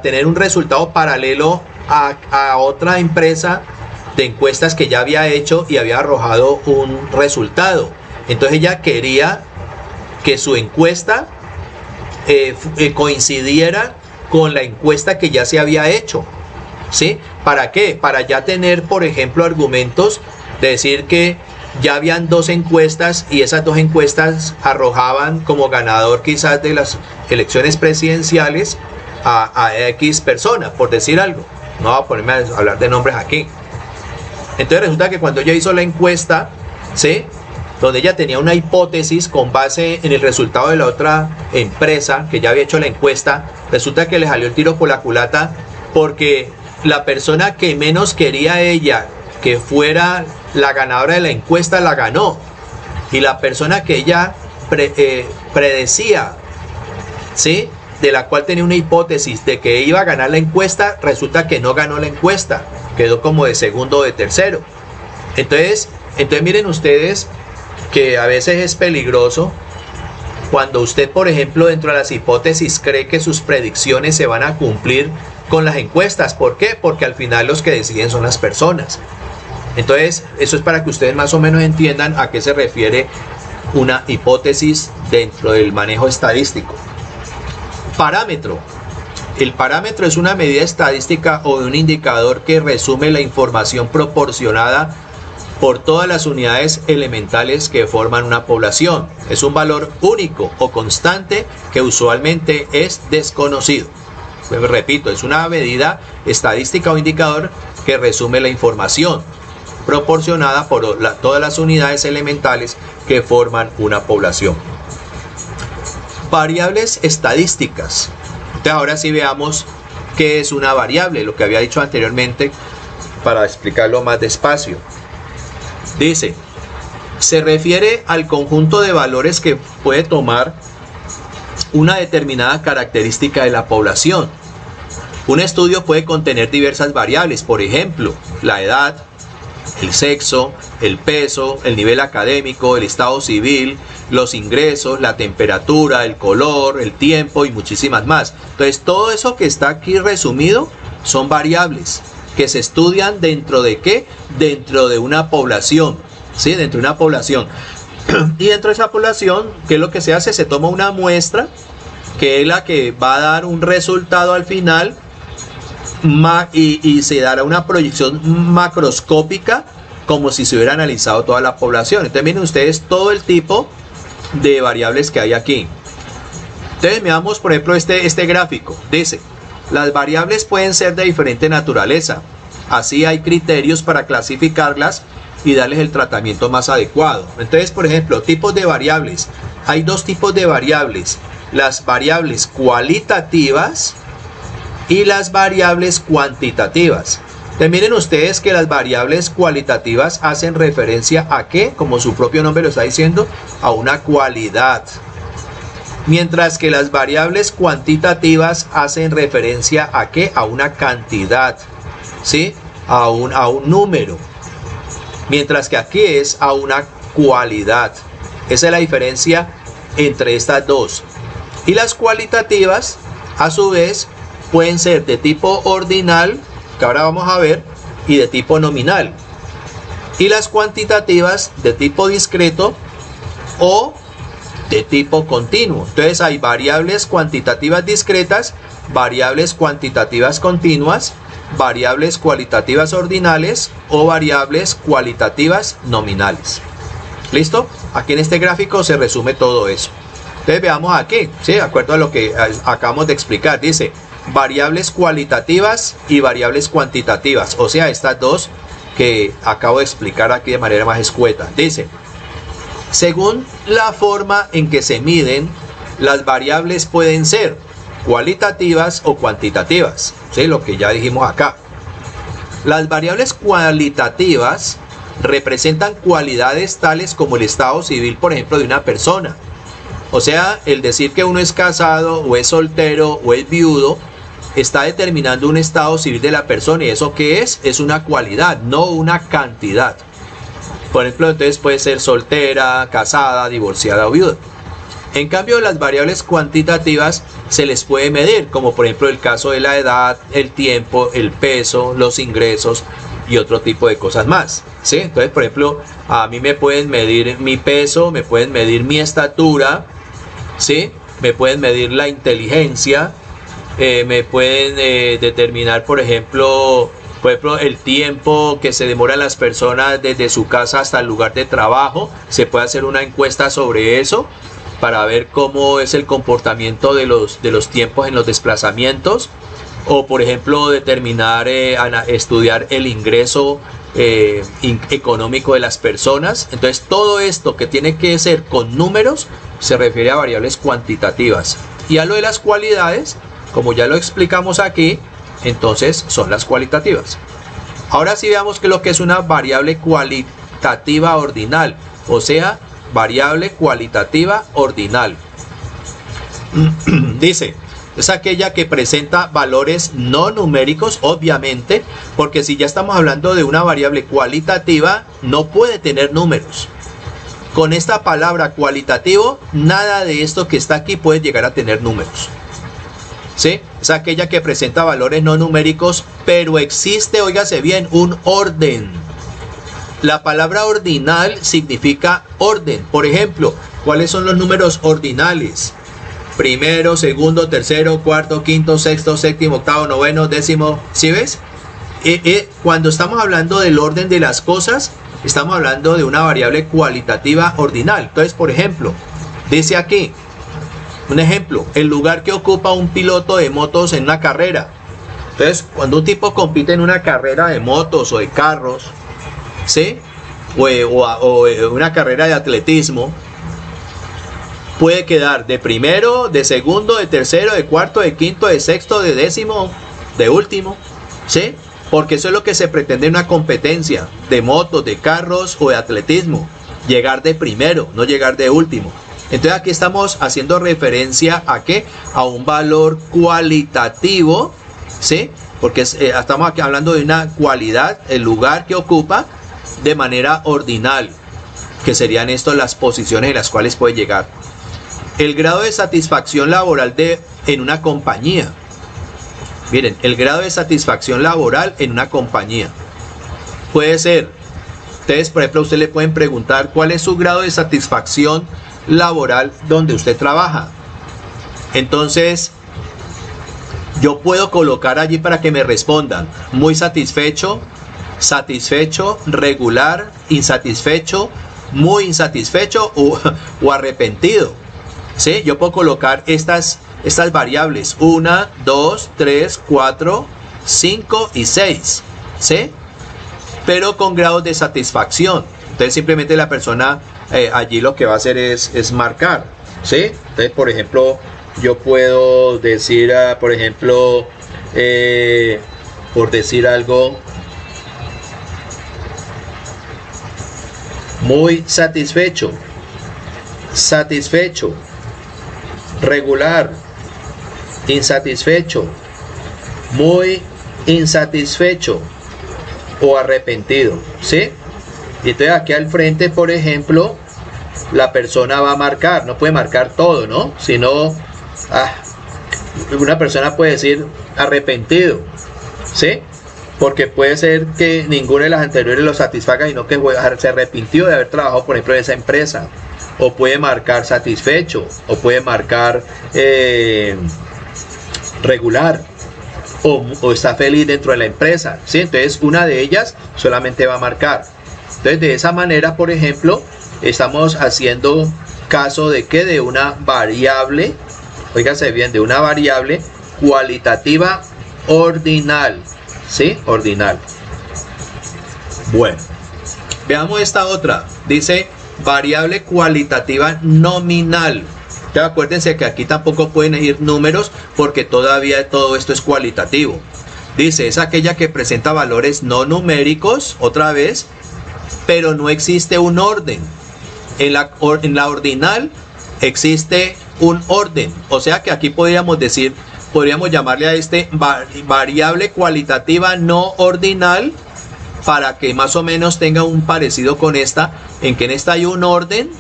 tener un resultado paralelo a otra empresa de encuestas que ya había hecho y había arrojado un resultado. Entonces ella quería que su encuesta coincidiera con la encuesta que ya se había hecho, ¿sí? ¿Para qué? Para ya tener, por ejemplo, argumentos de decir que ya habían 2 encuestas y esas 2 encuestas arrojaban como ganador quizás de las elecciones presidenciales a X persona, por decir algo. No voy a ponerme a hablar de nombres aquí. Entonces resulta que cuando ella hizo la encuesta, ¿sí?, donde ella tenía una hipótesis con base en el resultado de la otra empresa que ya había hecho la encuesta, resulta que le salió el tiro por la culata, porque la persona que menos quería ella que fuera la ganadora de la encuesta la ganó, y la persona que ella predecía, ¿sí?, de la cual tenía una hipótesis de que iba a ganar la encuesta, resulta que no ganó la encuesta, quedó como de segundo o de tercero. Entonces miren ustedes que a veces es peligroso cuando usted, por ejemplo, dentro de las hipótesis cree que sus predicciones se van a cumplir con las encuestas. ¿Por qué? Porque al final los que deciden son las personas. Entonces eso es para que ustedes más o menos entiendan a qué se refiere una hipótesis dentro del manejo estadístico. Parámetro. El parámetro es una medida estadística o un indicador que resume la información proporcionada por todas las unidades elementales que forman una población. Es un valor único o constante que usualmente es desconocido. Pues repito, es una medida estadística o indicador que resume la información proporcionada por todas las unidades elementales que forman una población. Variables estadísticas. Entonces ahora sí veamos qué es una variable, lo que había dicho anteriormente para explicarlo más despacio. Dice, se refiere al conjunto de valores que puede tomar una determinada característica de la población. Un estudio puede contener diversas variables, por ejemplo, la edad, el sexo, el peso, el nivel académico, el estado civil, los ingresos, la temperatura, el color, el tiempo y muchísimas más. Entonces, todo eso que está aquí resumido son variables que se estudian dentro de ¿qué? Dentro de una población, ¿sí? Dentro de una población. Y dentro de esa población, ¿qué es lo que se hace? Se toma una muestra que es la que va a dar un resultado al final y se dará una proyección macroscópica como si se hubiera analizado toda la población. Entonces miren ustedes todo el tipo de variables que hay aquí. Entonces veamos por ejemplo este gráfico. Dice, las variables pueden ser de diferente naturaleza. Así hay criterios para clasificarlas y darles el tratamiento más adecuado. Entonces, por ejemplo, tipos de variables. Hay dos tipos de variables. Las variables cualitativas y las variables cuantitativas. Entonces, miren ustedes que las variables cualitativas hacen referencia a ¿qué? Como su propio nombre lo está diciendo, a una cualidad. Mientras que las variables cuantitativas hacen referencia a ¿qué? A una cantidad, ¿sí? A un número. Mientras que aquí es a una cualidad. Esa es la diferencia entre estas dos. Y las cualitativas, a su vez, pueden ser de tipo ordinal, que ahora vamos a ver, y de tipo nominal. Y las cuantitativas de tipo discreto o de tipo continuo. Entonces hay variables cuantitativas discretas, variables cuantitativas continuas, variables cualitativas ordinales o variables cualitativas nominales. ¿Listo? Aquí en este gráfico se resume todo eso. Entonces veamos aquí, ¿sí? De acuerdo a lo que acabamos de explicar, dice variables cualitativas y variables cuantitativas, o sea, estas dos que acabo de explicar aquí de manera más escueta. Dice, según la forma en que se miden, las variables pueden ser cualitativas o cuantitativas, ¿sí? Lo que ya dijimos acá. Las variables cualitativas representan cualidades tales como el estado civil, por ejemplo, de una persona. O sea, el decir que uno es casado o es soltero o es viudo está determinando un estado civil de la persona, y eso ¿qué es? Es una cualidad, no una cantidad. Por ejemplo, entonces puede ser soltera, casada, divorciada o viuda. En cambio, las variables cuantitativas se les puede medir, como por ejemplo el caso de la edad, el tiempo, el peso, los ingresos y otro tipo de cosas más, ¿sí? Entonces, por ejemplo, a mí me pueden medir mi peso, me pueden medir mi estatura, ¿sí? Me pueden medir la inteligencia, me pueden determinar, por ejemplo, el tiempo que se demoran las personas desde su casa hasta el lugar de trabajo. Se puede hacer una encuesta sobre eso para ver cómo es el comportamiento de los tiempos en los desplazamientos, o por ejemplo determinar, estudiar el ingreso económico de las personas. Entonces todo esto que tiene que ser con números se refiere a variables cuantitativas, y a lo de las cualidades, como ya lo explicamos aquí, entonces son las cualitativas. Ahora sí veamos qué es lo que es una variable cualitativa ordinal, o sea, variable cualitativa ordinal. Dice, es aquella que presenta valores no numéricos, obviamente, porque si ya estamos hablando de una variable cualitativa, no puede tener números. Con esta palabra cualitativo, nada de esto que está aquí puede llegar a tener números, ¿sí? Es aquella que presenta valores no numéricos, pero existe, óigase bien, un orden. La palabra ordinal significa orden. Por ejemplo, ¿cuáles son los números ordinales? Primero, segundo, tercero, cuarto, quinto, sexto, séptimo, octavo, noveno, décimo. ¿Sí ves? Cuando estamos hablando del orden de las cosas, estamos hablando de una variable cualitativa ordinal. Entonces, por ejemplo, dice aquí, un ejemplo, el lugar que ocupa un piloto de motos en una carrera. Entonces, cuando un tipo compite en una carrera de motos o de carros, ¿sí? O una carrera de atletismo, puede quedar de primero, de segundo, de tercero, de cuarto, de quinto, de sexto, de décimo, de último, ¿sí? Porque eso es lo que se pretende en una competencia de motos, de carros o de atletismo. Llegar de primero, no llegar de último. Entonces aquí estamos haciendo referencia a ¿qué? A un valor cualitativo, ¿sí? Porque estamos aquí hablando de una cualidad, el lugar que ocupa de manera ordinal, que serían estas las posiciones en las cuales puede llegar. El grado de satisfacción laboral en una compañía. Miren, el grado de satisfacción laboral en una compañía puede ser, ustedes por ejemplo, ustedes le pueden preguntar cuál es su grado de satisfacción laboral donde usted trabaja. Entonces, yo puedo colocar allí para que me respondan muy satisfecho, satisfecho, regular, insatisfecho, muy insatisfecho o arrepentido. ¿Sí? Yo puedo colocar estas variables 1, 2, 3, 4, 5 y 6, ¿sí? Pero con grados de satisfacción. Entonces simplemente la persona allí lo que va a hacer es marcar, ¿sí? Entonces por ejemplo yo puedo decir por ejemplo por decir algo, muy satisfecho, satisfecho, regular, insatisfecho, muy insatisfecho o arrepentido, ¿sí? Y entonces aquí al frente, por ejemplo, la persona va a marcar, no puede marcar todo, ¿no? Sino, una persona puede decir arrepentido, ¿sí? Porque puede ser que ninguno de las anteriores lo satisfaga, sino que se arrepintió de haber trabajado, por ejemplo, en esa empresa. O puede marcar satisfecho, o puede marcar regular, o está feliz dentro de la empresa, ¿sí? Entonces una de ellas solamente va a marcar. Entonces de esa manera, por ejemplo, estamos haciendo caso de que de una variable, óigase bien, de una variable cualitativa ordinal, ¿sí? Ordinal. Bueno, veamos esta otra. Dice variable cualitativa nominal. Entonces, acuérdense que aquí tampoco pueden ir números porque todavía todo esto es cualitativo. Dice, es aquella que presenta valores no numéricos, otra vez, pero no existe un orden. En la ordinal existe un orden. O sea que aquí podríamos decir, podríamos llamarle a este variable cualitativa no ordinal, para que más o menos tenga un parecido con esta, en que en esta hay un orden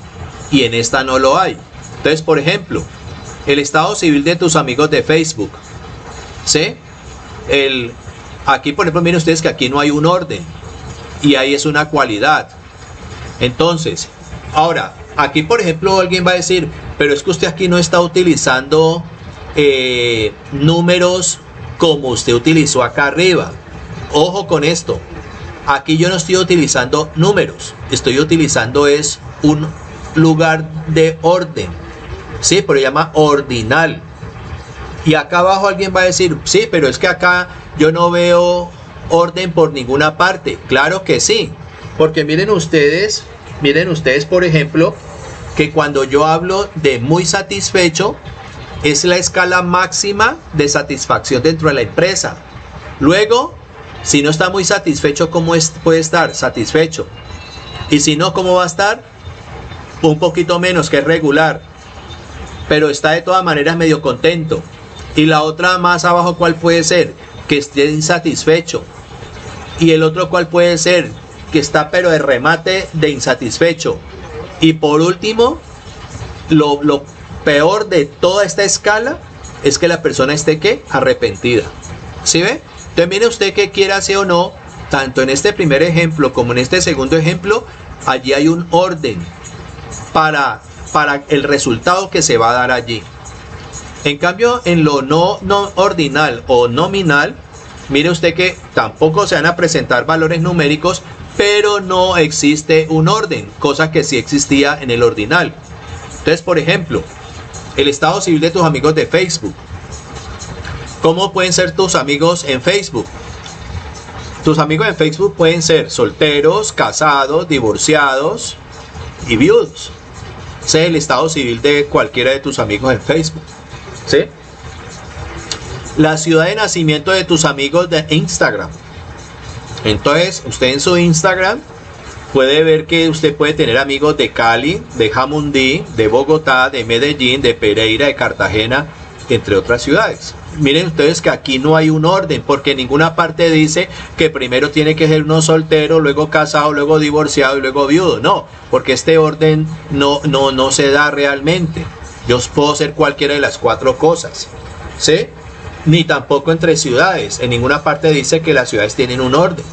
y en esta no lo hay. Entonces, por ejemplo, el estado civil de tus amigos de Facebook, ¿sí? Aquí, por ejemplo, miren ustedes que aquí no hay un orden y ahí es una cualidad. Entonces, ahora, aquí, por ejemplo, alguien va a decir, pero es que usted aquí no está utilizando números como usted utilizó acá arriba. Ojo con esto. Aquí yo no estoy utilizando números, estoy utilizando es un lugar de orden, ¿sí? Pero se llama ordinal. Y acá abajo alguien va a decir, sí, pero es que acá yo no veo orden por ninguna parte. Claro que sí, porque miren ustedes, por ejemplo, que cuando yo hablo de muy satisfecho, es la escala máxima de satisfacción dentro de la empresa. Luego, si no está muy satisfecho, ¿cómo puede estar? Satisfecho. Y si no, ¿cómo va a estar? Un poquito menos, que es regular. Pero está de todas maneras medio contento. Y la otra más abajo, ¿cuál puede ser? Que esté insatisfecho. Y el otro, ¿cuál puede ser? Que está pero de remate de insatisfecho. Y por último, lo peor de toda esta escala es que la persona esté, ¿qué? Arrepentida. ¿Sí ve? Entonces mire usted que quiera sí o no, tanto en este primer ejemplo como en este segundo ejemplo, allí hay un orden para el resultado que se va a dar allí. En cambio, en lo no ordinal o nominal, mire usted que tampoco se van a presentar valores numéricos, pero no existe un orden, cosa que sí existía en el ordinal. Entonces, por ejemplo, el estado civil de tus amigos de Facebook. ¿Cómo pueden ser tus amigos en Facebook? Tus amigos en Facebook pueden ser solteros, casados, divorciados y viudos. Ese es el estado civil de cualquiera de tus amigos en Facebook. ¿Sí? La ciudad de nacimiento de tus amigos de Instagram. Entonces, usted en su Instagram puede ver que usted puede tener amigos de Cali, de Jamundí, de Bogotá, de Medellín, de Pereira, de Cartagena, entre otras ciudades. Miren ustedes que aquí no hay un orden, porque en ninguna parte dice que primero tiene que ser uno soltero, luego casado, luego divorciado y luego viudo. No, porque este orden no se da realmente. Yo puedo ser cualquiera de las cuatro cosas, ¿sí? Ni tampoco entre ciudades. En ninguna parte dice que las ciudades tienen un orden,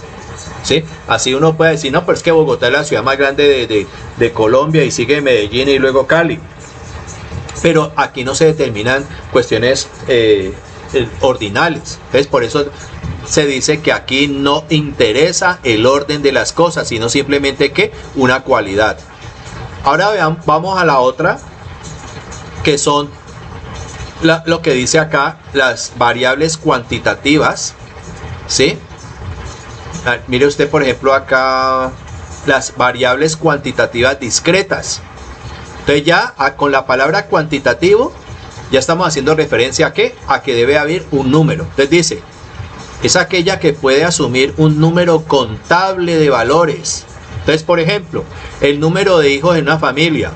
¿sí? Así uno puede decir, no, pero es que Bogotá es la ciudad más grande de Colombia y sigue Medellín y luego Cali. Pero aquí no se determinan cuestiones ordinales. Entonces, por eso se dice que aquí no interesa el orden de las cosas, sino simplemente que una cualidad. Ahora vean, vamos a la otra, que son lo que dice acá, las variables cuantitativas, ¿sí? Mire usted, por ejemplo, acá las variables cuantitativas discretas. Entonces ya con la palabra cuantitativo ya estamos haciendo referencia a ¿qué? A que debe haber un número. Entonces dice, es aquella que puede asumir un número contable de valores. Entonces, por ejemplo, el número de hijos en una familia.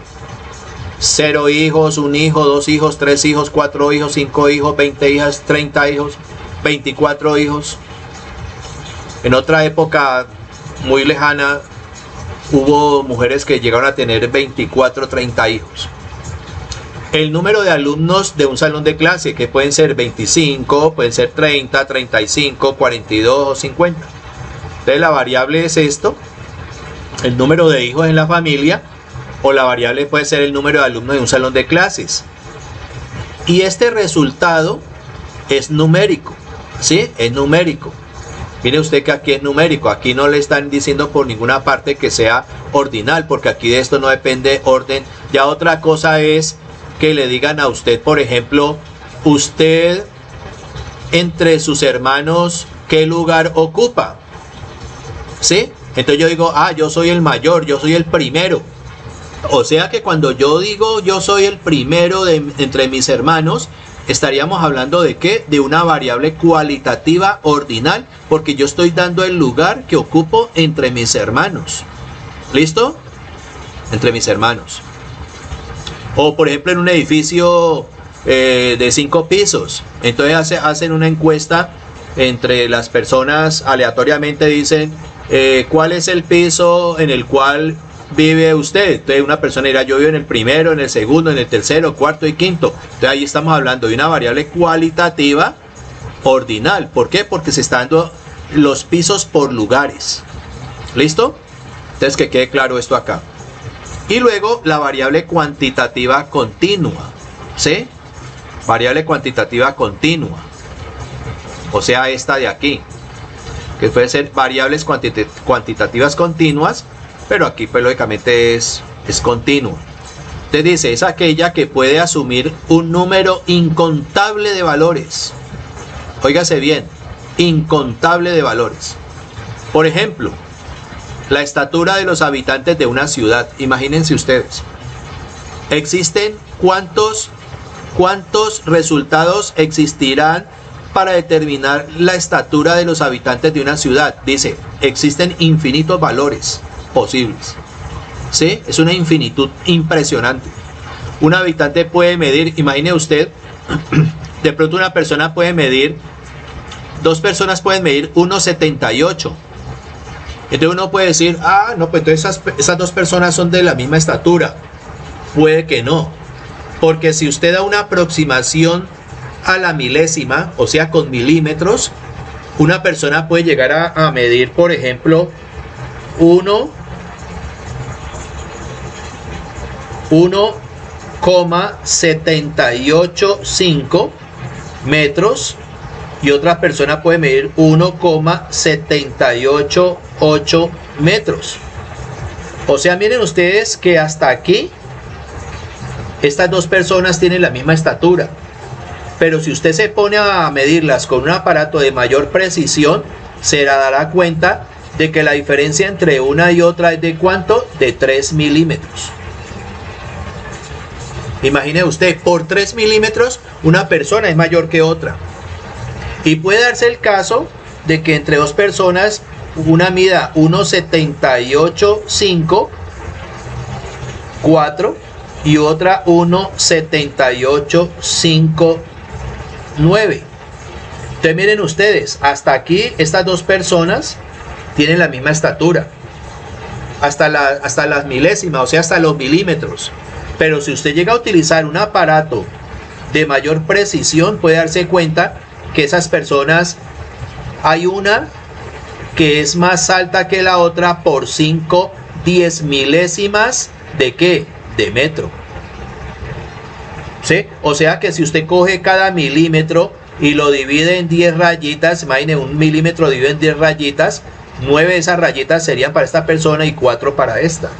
0 hijos, 1 hijo, 2 hijos, 3 hijos, 4 hijos, 5 hijos, 20 hijas, 30 hijos, 24 hijos. En otra época muy lejana hubo mujeres que llegaron a tener 24, 30 hijos. El número de alumnos de un salón de clase, que pueden ser 25, pueden ser 30, 35, 42 o 50. Entonces la variable es esto, el número de hijos en la familia, o la variable puede ser el número de alumnos de un salón de clases. Y este resultado es numérico, ¿sí? Es numérico. Mire usted que aquí es numérico, aquí no le están diciendo por ninguna parte que sea ordinal, porque aquí de esto no depende orden. Ya otra cosa es que le digan a usted, por ejemplo, usted entre sus hermanos, ¿qué lugar ocupa? ¿Sí? Entonces yo digo, yo soy el mayor, yo soy el primero. O sea que cuando yo digo yo soy el primero entre mis hermanos, estaríamos hablando de ¿qué? De una variable cualitativa ordinal, porque yo estoy dando el lugar que ocupo entre mis hermanos. ¿Listo? Entre mis hermanos. O por ejemplo en un edificio de 5 pisos. Entonces hacen una encuesta entre las personas, aleatoriamente dicen ¿cuál es el piso en el cual vive usted? Entonces una persona dirá, yo vivo en el primero, en el segundo, en el tercero, cuarto y quinto. Entonces ahí estamos hablando de una variable cualitativa ordinal. ¿Por qué? Porque se están dando los pisos por lugares. ¿Listo? Entonces que quede claro esto acá. Y luego la variable cuantitativa continua, ¿sí? Variable cuantitativa continua. O sea, esta de aquí, que puede ser variables cuantitativas continuas, pero aquí pues lógicamente es continua. Entonces dice, es aquella que puede asumir un número incontable de valores. Óigase bien, incontable de valores. Por ejemplo, la estatura de los habitantes de una ciudad. Imagínense ustedes. Existen ¿cuántos resultados existirán para determinar la estatura de los habitantes de una ciudad? Dice, existen infinitos valores posibles. ¿Sí? Es una infinitud impresionante. Un habitante puede medir, imagine usted, de pronto una persona puede medir, 2 personas pueden medir 1,78. Entonces uno puede decir, no, pues entonces esas 2 personas son de la misma estatura. Puede que no, porque si usted da una aproximación a la milésima, o sea con milímetros, una persona puede llegar a medir, por ejemplo, 1,785 metros y otra persona puede medir 1,788 metros. O sea, miren ustedes que hasta aquí estas 2 personas tienen la misma estatura, pero si usted se pone a medirlas con un aparato de mayor precisión, se dará cuenta de que la diferencia entre una y otra es de ¿cuánto? De 3 milímetros. Imagine usted, por 3 milímetros una persona es mayor que otra. Y puede darse el caso de que entre dos personas una mida 1,78,5, 4 y otra 1,78,5, 9. Entonces miren ustedes, hasta aquí estas dos personas tienen la misma estatura. Hasta las milésimas, o sea, hasta los milímetros. Pero si usted llega a utilizar un aparato de mayor precisión, puede darse cuenta que esas personas, hay una que es más alta que la otra por 5 10 milésimas de ¿qué? De metro. ¿Sí? O sea que si usted coge cada milímetro y lo divide en 10 rayitas, imagine un milímetro dividido en 10 rayitas, 9 de esas rayitas serían para esta persona y 4 para esta.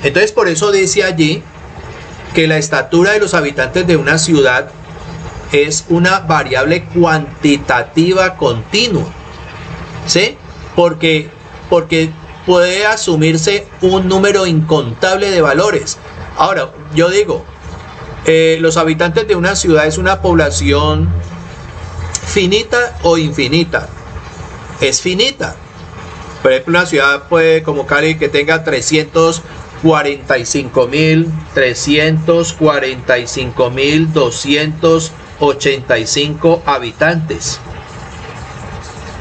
Entonces por eso dice allí que la estatura de los habitantes de una ciudad es una variable cuantitativa continua. ¿Sí? Porque puede asumirse un número incontable de valores. Ahora, yo digo, los habitantes de una ciudad es una población finita o infinita. Es finita. Por ejemplo, una ciudad como Cali que tenga 345.285 habitantes.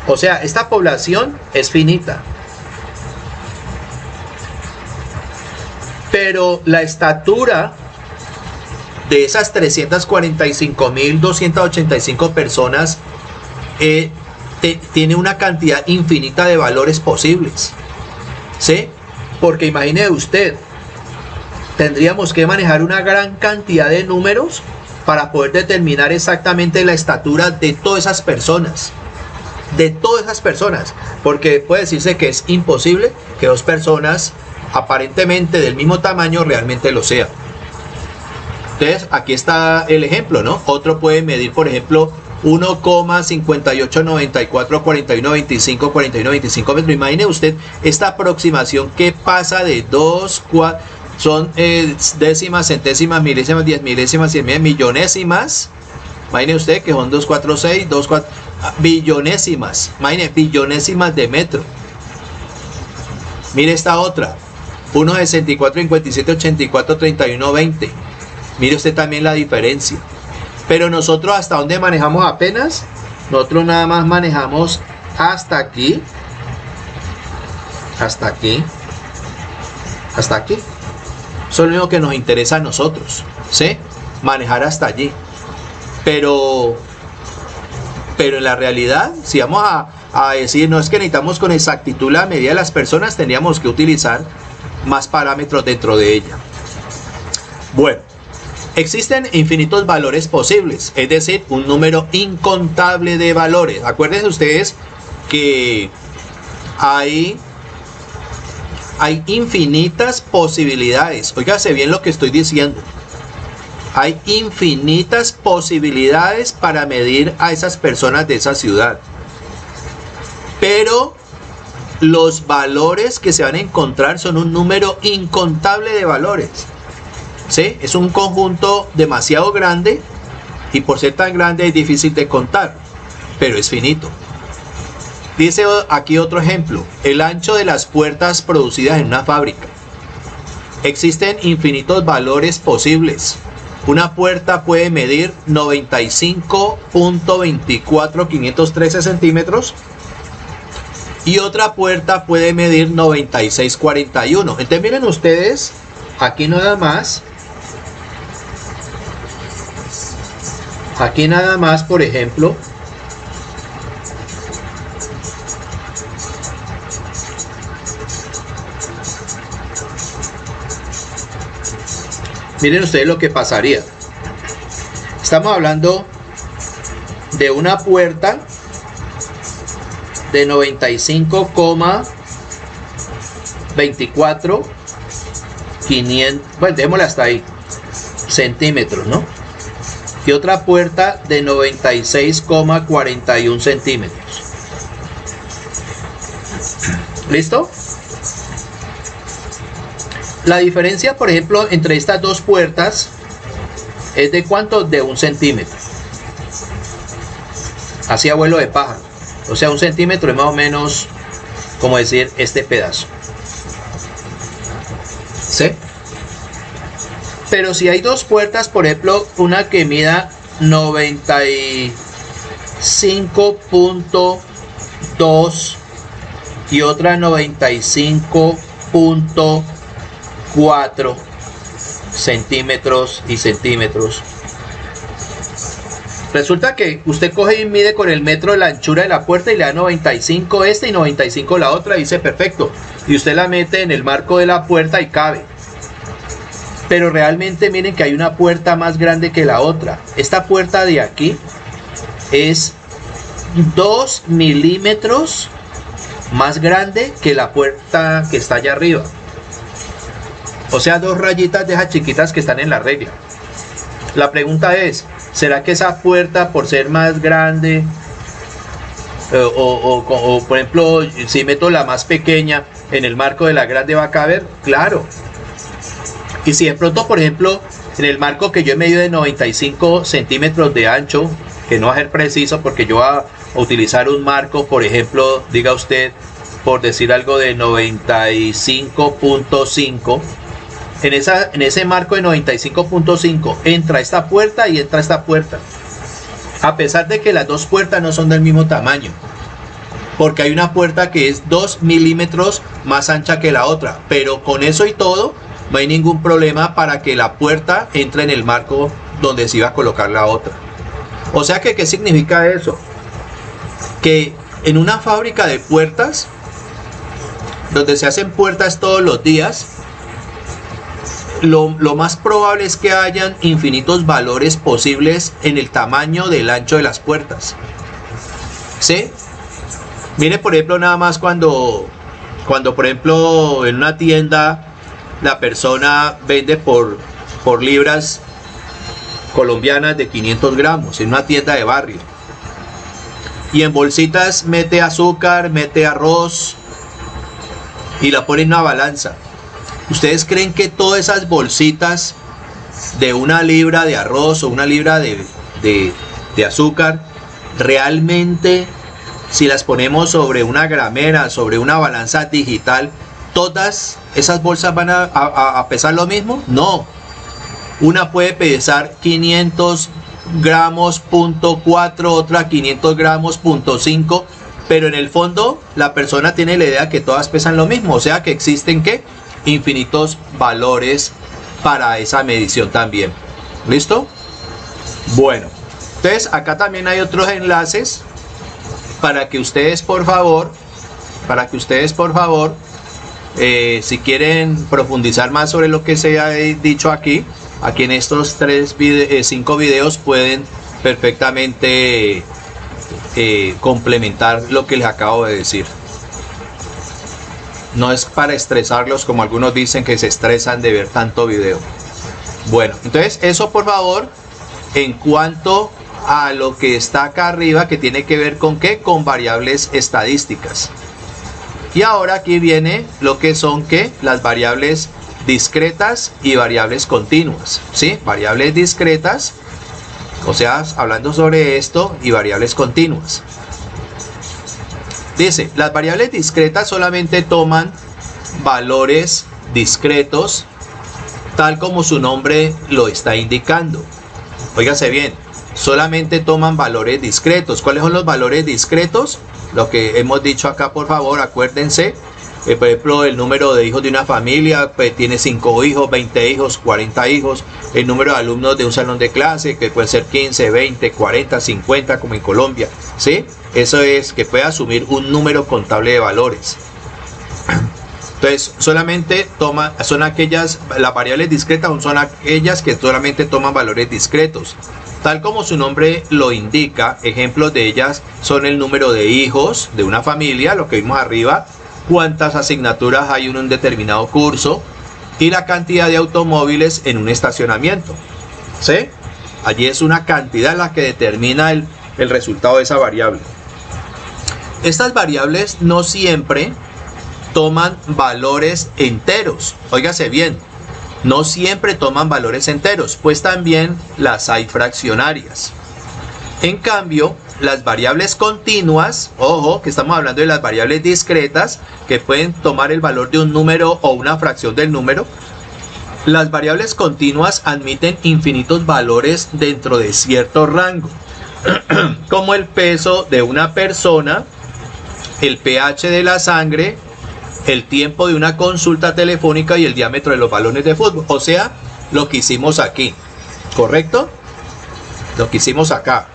O sea, esta población es finita. Pero la estatura de esas 345.285 personas tiene una cantidad infinita de valores posibles. ¿Sí? Porque imagine usted, tendríamos que manejar una gran cantidad de números para poder determinar exactamente la estatura de todas esas personas. De todas esas personas, porque puede decirse que es imposible que dos personas aparentemente del mismo tamaño realmente lo sean. Entonces aquí está el ejemplo, ¿no? Otro puede medir, por ejemplo, 1,5894, 4125, 4125 metros. Imagine usted esta aproximación que pasa de 2, 4, son décimas, centésimas, milésimas, 10 milésimas, 100 millonésimas. Imagine usted que son 246, 24 billonésimas. Imagine, billonésimas de metro. Mire esta otra, 1,64, 57, 84, 31, 20. Mire usted también la diferencia. Pero nosotros hasta dónde manejamos apenas, nosotros nada más manejamos hasta aquí, hasta aquí, hasta aquí. Eso es lo único que nos interesa a nosotros, ¿sí? Manejar hasta allí. Pero en la realidad, si vamos a decir, no es que necesitamos con exactitud la medida de las personas, tendríamos que utilizar más parámetros dentro de ella. Bueno, existen infinitos valores posibles, es decir, un número incontable de valores. Acuérdense ustedes que hay infinitas posibilidades. Óigase bien lo que estoy diciendo. Hay infinitas posibilidades para medir a esas personas de esa ciudad. Pero los valores que se van a encontrar son un número incontable de valores. ¿Sí? Es un conjunto demasiado grande y por ser tan grande es difícil de contar, pero es finito. Dice aquí otro ejemplo, el ancho de las puertas producidas en una fábrica. Existen infinitos valores posibles. Una puerta puede medir 95.24513 centímetros y otra puerta puede medir 9641. Entonces miren ustedes, aquí nada más, por ejemplo, miren ustedes lo que pasaría. Estamos hablando de una puerta de 95,24 500, bueno, démosla hasta ahí, centímetros, ¿no? Y otra puerta de 96,41 centímetros. ¿Listo? La diferencia, por ejemplo, entre estas dos puertas es de ¿cuánto? De 1 centímetro. Así a vuelo de pájaro. O sea, 1 centímetro es más o menos, como decir, este pedazo. ¿Sí? Pero si hay dos puertas, por ejemplo, una que mida 95.2 y otra 95.4 centímetros y centímetros. Resulta que usted coge y mide con el metro la anchura de la puerta y le da 95 esta y 95 la otra, y dice perfecto. Y usted la mete en el marco de la puerta y cabe. Pero realmente miren que hay una puerta más grande que la otra. Esta puerta de aquí es 2 milímetros más grande que la puerta que está allá arriba. O sea, 2 rayitas de esas chiquitas que están en la regla. La pregunta es, ¿será que esa puerta, por ser más grande, o por ejemplo, si meto la más pequeña en el marco de la grande, va a caber? Claro. Y si de pronto, por ejemplo, en el marco que yo he medido de 95 centímetros de ancho, que no va a ser preciso porque yo voy a utilizar un marco, por ejemplo, diga usted, por decir algo, de 95.5, en ese marco de 95.5 entra esta puerta y entra esta puerta, a pesar de que las dos puertas no son del mismo tamaño, porque hay una puerta que es 2 milímetros más ancha que la otra, pero con eso y todo no hay ningún problema para que la puerta entre en el marco donde se iba a colocar la otra. O sea que, ¿qué significa eso? Que en una fábrica de puertas, donde se hacen puertas todos los días, lo más probable es que hayan infinitos valores posibles en el tamaño del ancho de las puertas. ¿Sí? Mire, por ejemplo, nada más cuando por ejemplo, en una tienda la persona vende por libras colombianas de 500 gramos, en una tienda de barrio. Y en bolsitas mete azúcar, mete arroz y la pone en una balanza. ¿Ustedes creen que todas esas bolsitas de 1 libra de arroz o 1 libra de azúcar, realmente, si las ponemos sobre una gramera, sobre una balanza digital, todas esas bolsas van a pesar lo mismo? No. Una puede pesar 500 gramos, .4, otra 500 gramos, .5, pero en el fondo la persona tiene la idea que todas pesan lo mismo, o sea que existen ¿qué? Infinitos valores para esa medición también. ¿Listo? Bueno, entonces acá también hay otros enlaces para que ustedes por favor, si quieren profundizar más sobre lo que se ha dicho aquí en estos 5 videos, pueden perfectamente complementar lo que les acabo de decir. No es para estresarlos, como algunos dicen que se estresan de ver tanto video. Bueno, entonces eso por favor en cuanto a lo que está acá arriba, que tiene que ver con ¿qué? Con variables estadísticas. Y ahora aquí viene lo que son ¿qué? Las variables discretas y variables continuas, ¿sí? Variables discretas, o sea, hablando sobre esto, y variables continuas. Dice, las variables discretas solamente toman valores discretos, tal como su nombre lo está indicando. Óigase bien, solamente toman valores discretos. ¿Cuáles son los valores discretos? Lo que hemos dicho acá, por favor, acuérdense. Por ejemplo, el número de hijos de una familia, pues, tiene 5 hijos, 20 hijos, 40 hijos. El número de alumnos de un salón de clase, que puede ser 15, 20, 40, 50, como en Colombia, ¿sí? Eso es que puede asumir un número contable de valores. Entonces, solamente son aquellas, las variables discretas son aquellas que solamente toman valores discretos. Tal como su nombre lo indica, ejemplos de ellas son el número de hijos de una familia, lo que vimos arriba, cuántas asignaturas hay en un determinado curso y la cantidad de automóviles en un estacionamiento. ¿Sí? Allí es una cantidad la que determina el resultado de esa variable. Estas variables no siempre toman valores enteros. Óigase bien, No siempre toman valores enteros, pues también las hay fraccionarias. En cambio, las variables continuas, ojo, que estamos hablando de las variables discretas, que pueden tomar el valor de un número o una fracción del número. Las variables continuas admiten infinitos valores dentro de cierto rango, como el peso de una persona, el pH de la sangre, el tiempo de una consulta telefónica y el diámetro de los balones de fútbol. O sea, lo que hicimos aquí, ¿correcto? Lo que hicimos acá.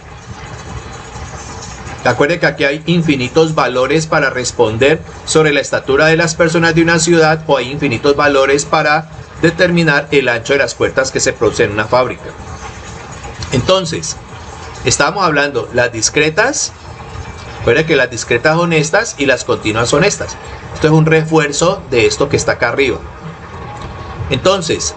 Recuerden que aquí hay infinitos valores para responder sobre la estatura de las personas de una ciudad, o hay infinitos valores para determinar el ancho de las puertas que se producen en una fábrica. Entonces, estamos hablando las discretas. Recuerden que las discretas son estas y las continuas son estas. Esto es un refuerzo de esto que está acá arriba. Entonces,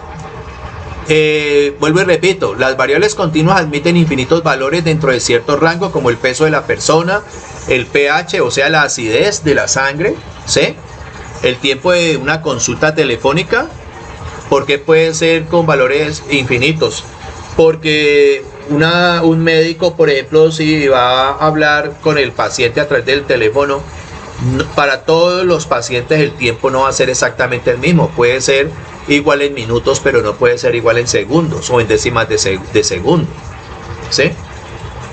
vuelvo y repito, las variables continuas admiten infinitos valores dentro de cierto rango, como el peso de la persona, el pH, o sea, la acidez de la sangre, ¿sí? El tiempo de una consulta telefónica. ¿Por qué puede ser con valores infinitos? Porque un médico, por ejemplo, si va a hablar con el paciente a través del teléfono, para todos los pacientes el tiempo no va a ser exactamente el mismo. Puede ser igual en minutos, pero no puede ser igual en segundos o en décimas de segundo, ¿sí?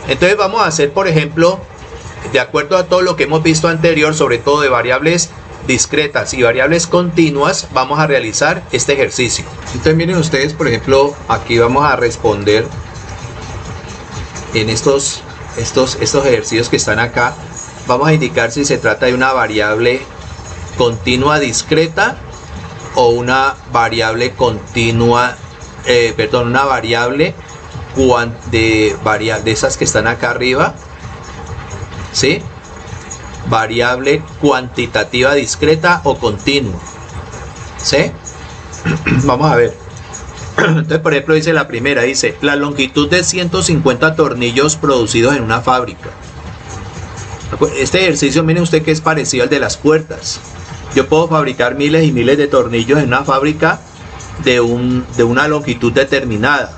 Entonces vamos a hacer, por ejemplo, de acuerdo a todo lo que hemos visto anterior, sobre todo de variables discretas y variables continuas, vamos a realizar este ejercicio. Entonces miren ustedes, por ejemplo, aquí vamos a responder en estos ejercicios que están acá. Vamos a indicar si se trata de una variable continua discreta o una variable continua, una variable de esas que están acá arriba, ¿sí? Variable cuantitativa discreta o continua, ¿sí? Vamos a ver. Entonces, por ejemplo, dice la primera, dice la longitud de 150 tornillos producidos en una fábrica. Este ejercicio, miren usted, que es parecido al de las puertas. Yo puedo fabricar miles y miles de tornillos en una fábrica de una longitud determinada,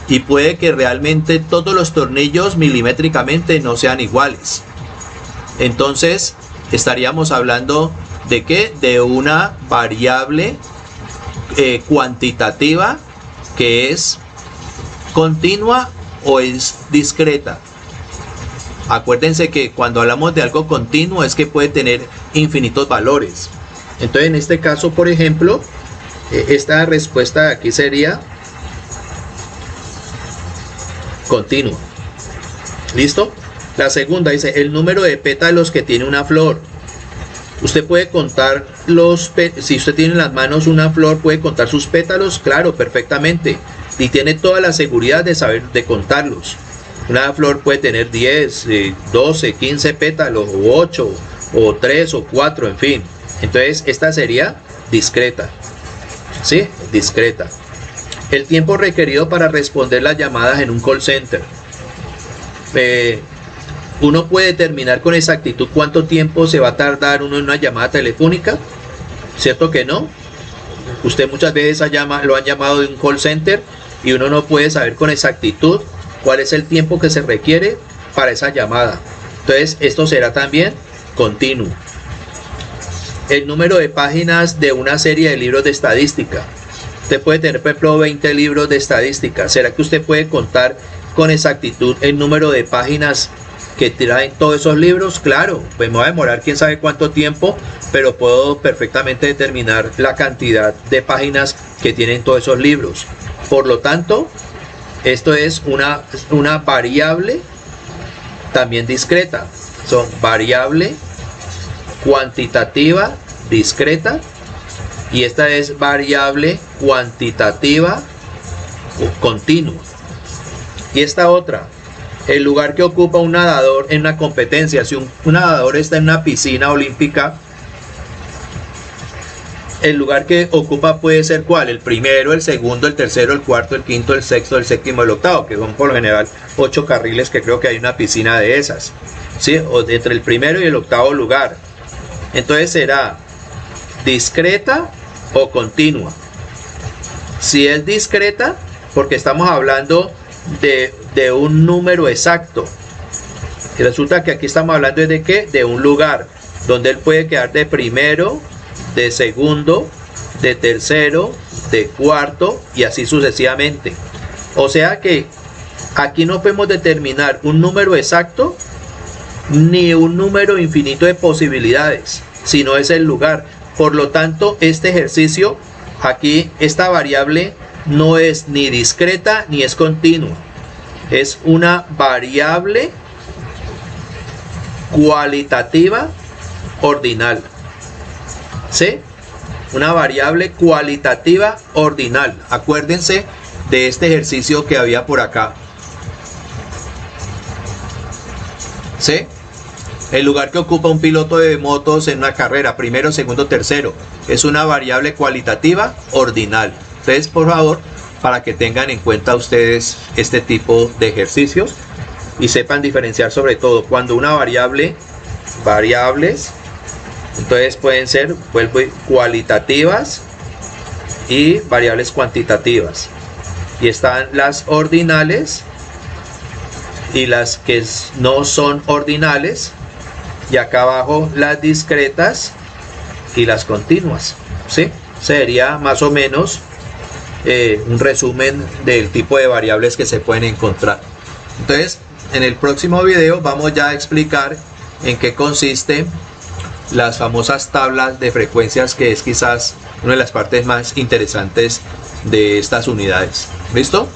y puede que realmente todos los tornillos milimétricamente no sean iguales. Entonces estaríamos hablando de ¿qué? De una variable cuantitativa que es continua o es discreta. Acuérdense que cuando hablamos de algo continuo es que puede tener infinitos valores. Entonces, en este caso, por ejemplo, esta respuesta aquí sería continua. ¿Listo? La segunda dice el número de pétalos que tiene una flor. Usted puede contar si usted tiene en las manos una flor, puede contar sus pétalos, claro, perfectamente, y tiene toda la seguridad de saber de contarlos. Una flor puede tener 10, 12, 15 pétalos, o 8, o 3, o 4, en fin. Entonces esta sería discreta, ¿sí? Discreta. El tiempo requerido para responder las llamadas en un call center. Uno puede determinar con exactitud cuánto tiempo se va a tardar uno en una llamada telefónica, ¿cierto que no? Usted muchas veces lo han llamado de un call center y uno no puede saber con exactitud cuál es el tiempo que se requiere para esa llamada. Entonces esto será también continuo. El número de páginas de una serie de libros de estadística. Usted puede tener, por ejemplo, 20 libros de estadística. ¿Será que usted puede contar con exactitud el número de páginas que traen todos esos libros? Claro, pues me va a demorar quién sabe cuánto tiempo, pero puedo perfectamente determinar la cantidad de páginas que tienen todos esos libros. Por lo tanto, esto es una variable también discreta. Son variable cuantitativa discreta, y esta es variable cuantitativa continua. Y esta otra, el lugar que ocupa un nadador en una competencia. Si un nadador está en una piscina olímpica, el lugar que ocupa puede ser ¿cuál? El primero, el segundo, el tercero, el cuarto, el quinto, el sexto, el séptimo, el octavo, que son por lo general 8 carriles, que creo que hay una piscina de esas, ¿sí? O entre el primero y el octavo lugar. Entonces será discreta o continua. Si es discreta, porque estamos hablando de un número exacto. Y resulta que aquí estamos hablando de ¿qué? De un lugar donde él puede quedar de primero, de segundo, de tercero, de cuarto y así sucesivamente. O sea que aquí no podemos determinar un número exacto ni un número infinito de posibilidades, sino es el lugar. Por lo tanto, este ejercicio, aquí esta variable no es ni discreta ni es continua. Es una variable cualitativa ordinal. ¿Sí? Una variable cualitativa ordinal. Acuérdense de este ejercicio que había por acá. ¿Sí? El lugar que ocupa un piloto de motos en una carrera, primero, segundo, tercero, es una variable cualitativa ordinal. Entonces, por favor, para que tengan en cuenta ustedes este tipo de ejercicios y sepan diferenciar sobre todo cuando una variables, entonces pueden ser cualitativas y variables cuantitativas. Y están las ordinales y las que no son ordinales, y acá abajo las discretas y las continuas. ¿Sí? Sería más o menos un resumen del tipo de variables que se pueden encontrar. Entonces, en el próximo video vamos ya a explicar en qué consiste las famosas tablas de frecuencias, que es quizás una de las partes más interesantes de estas unidades. ¿Listo?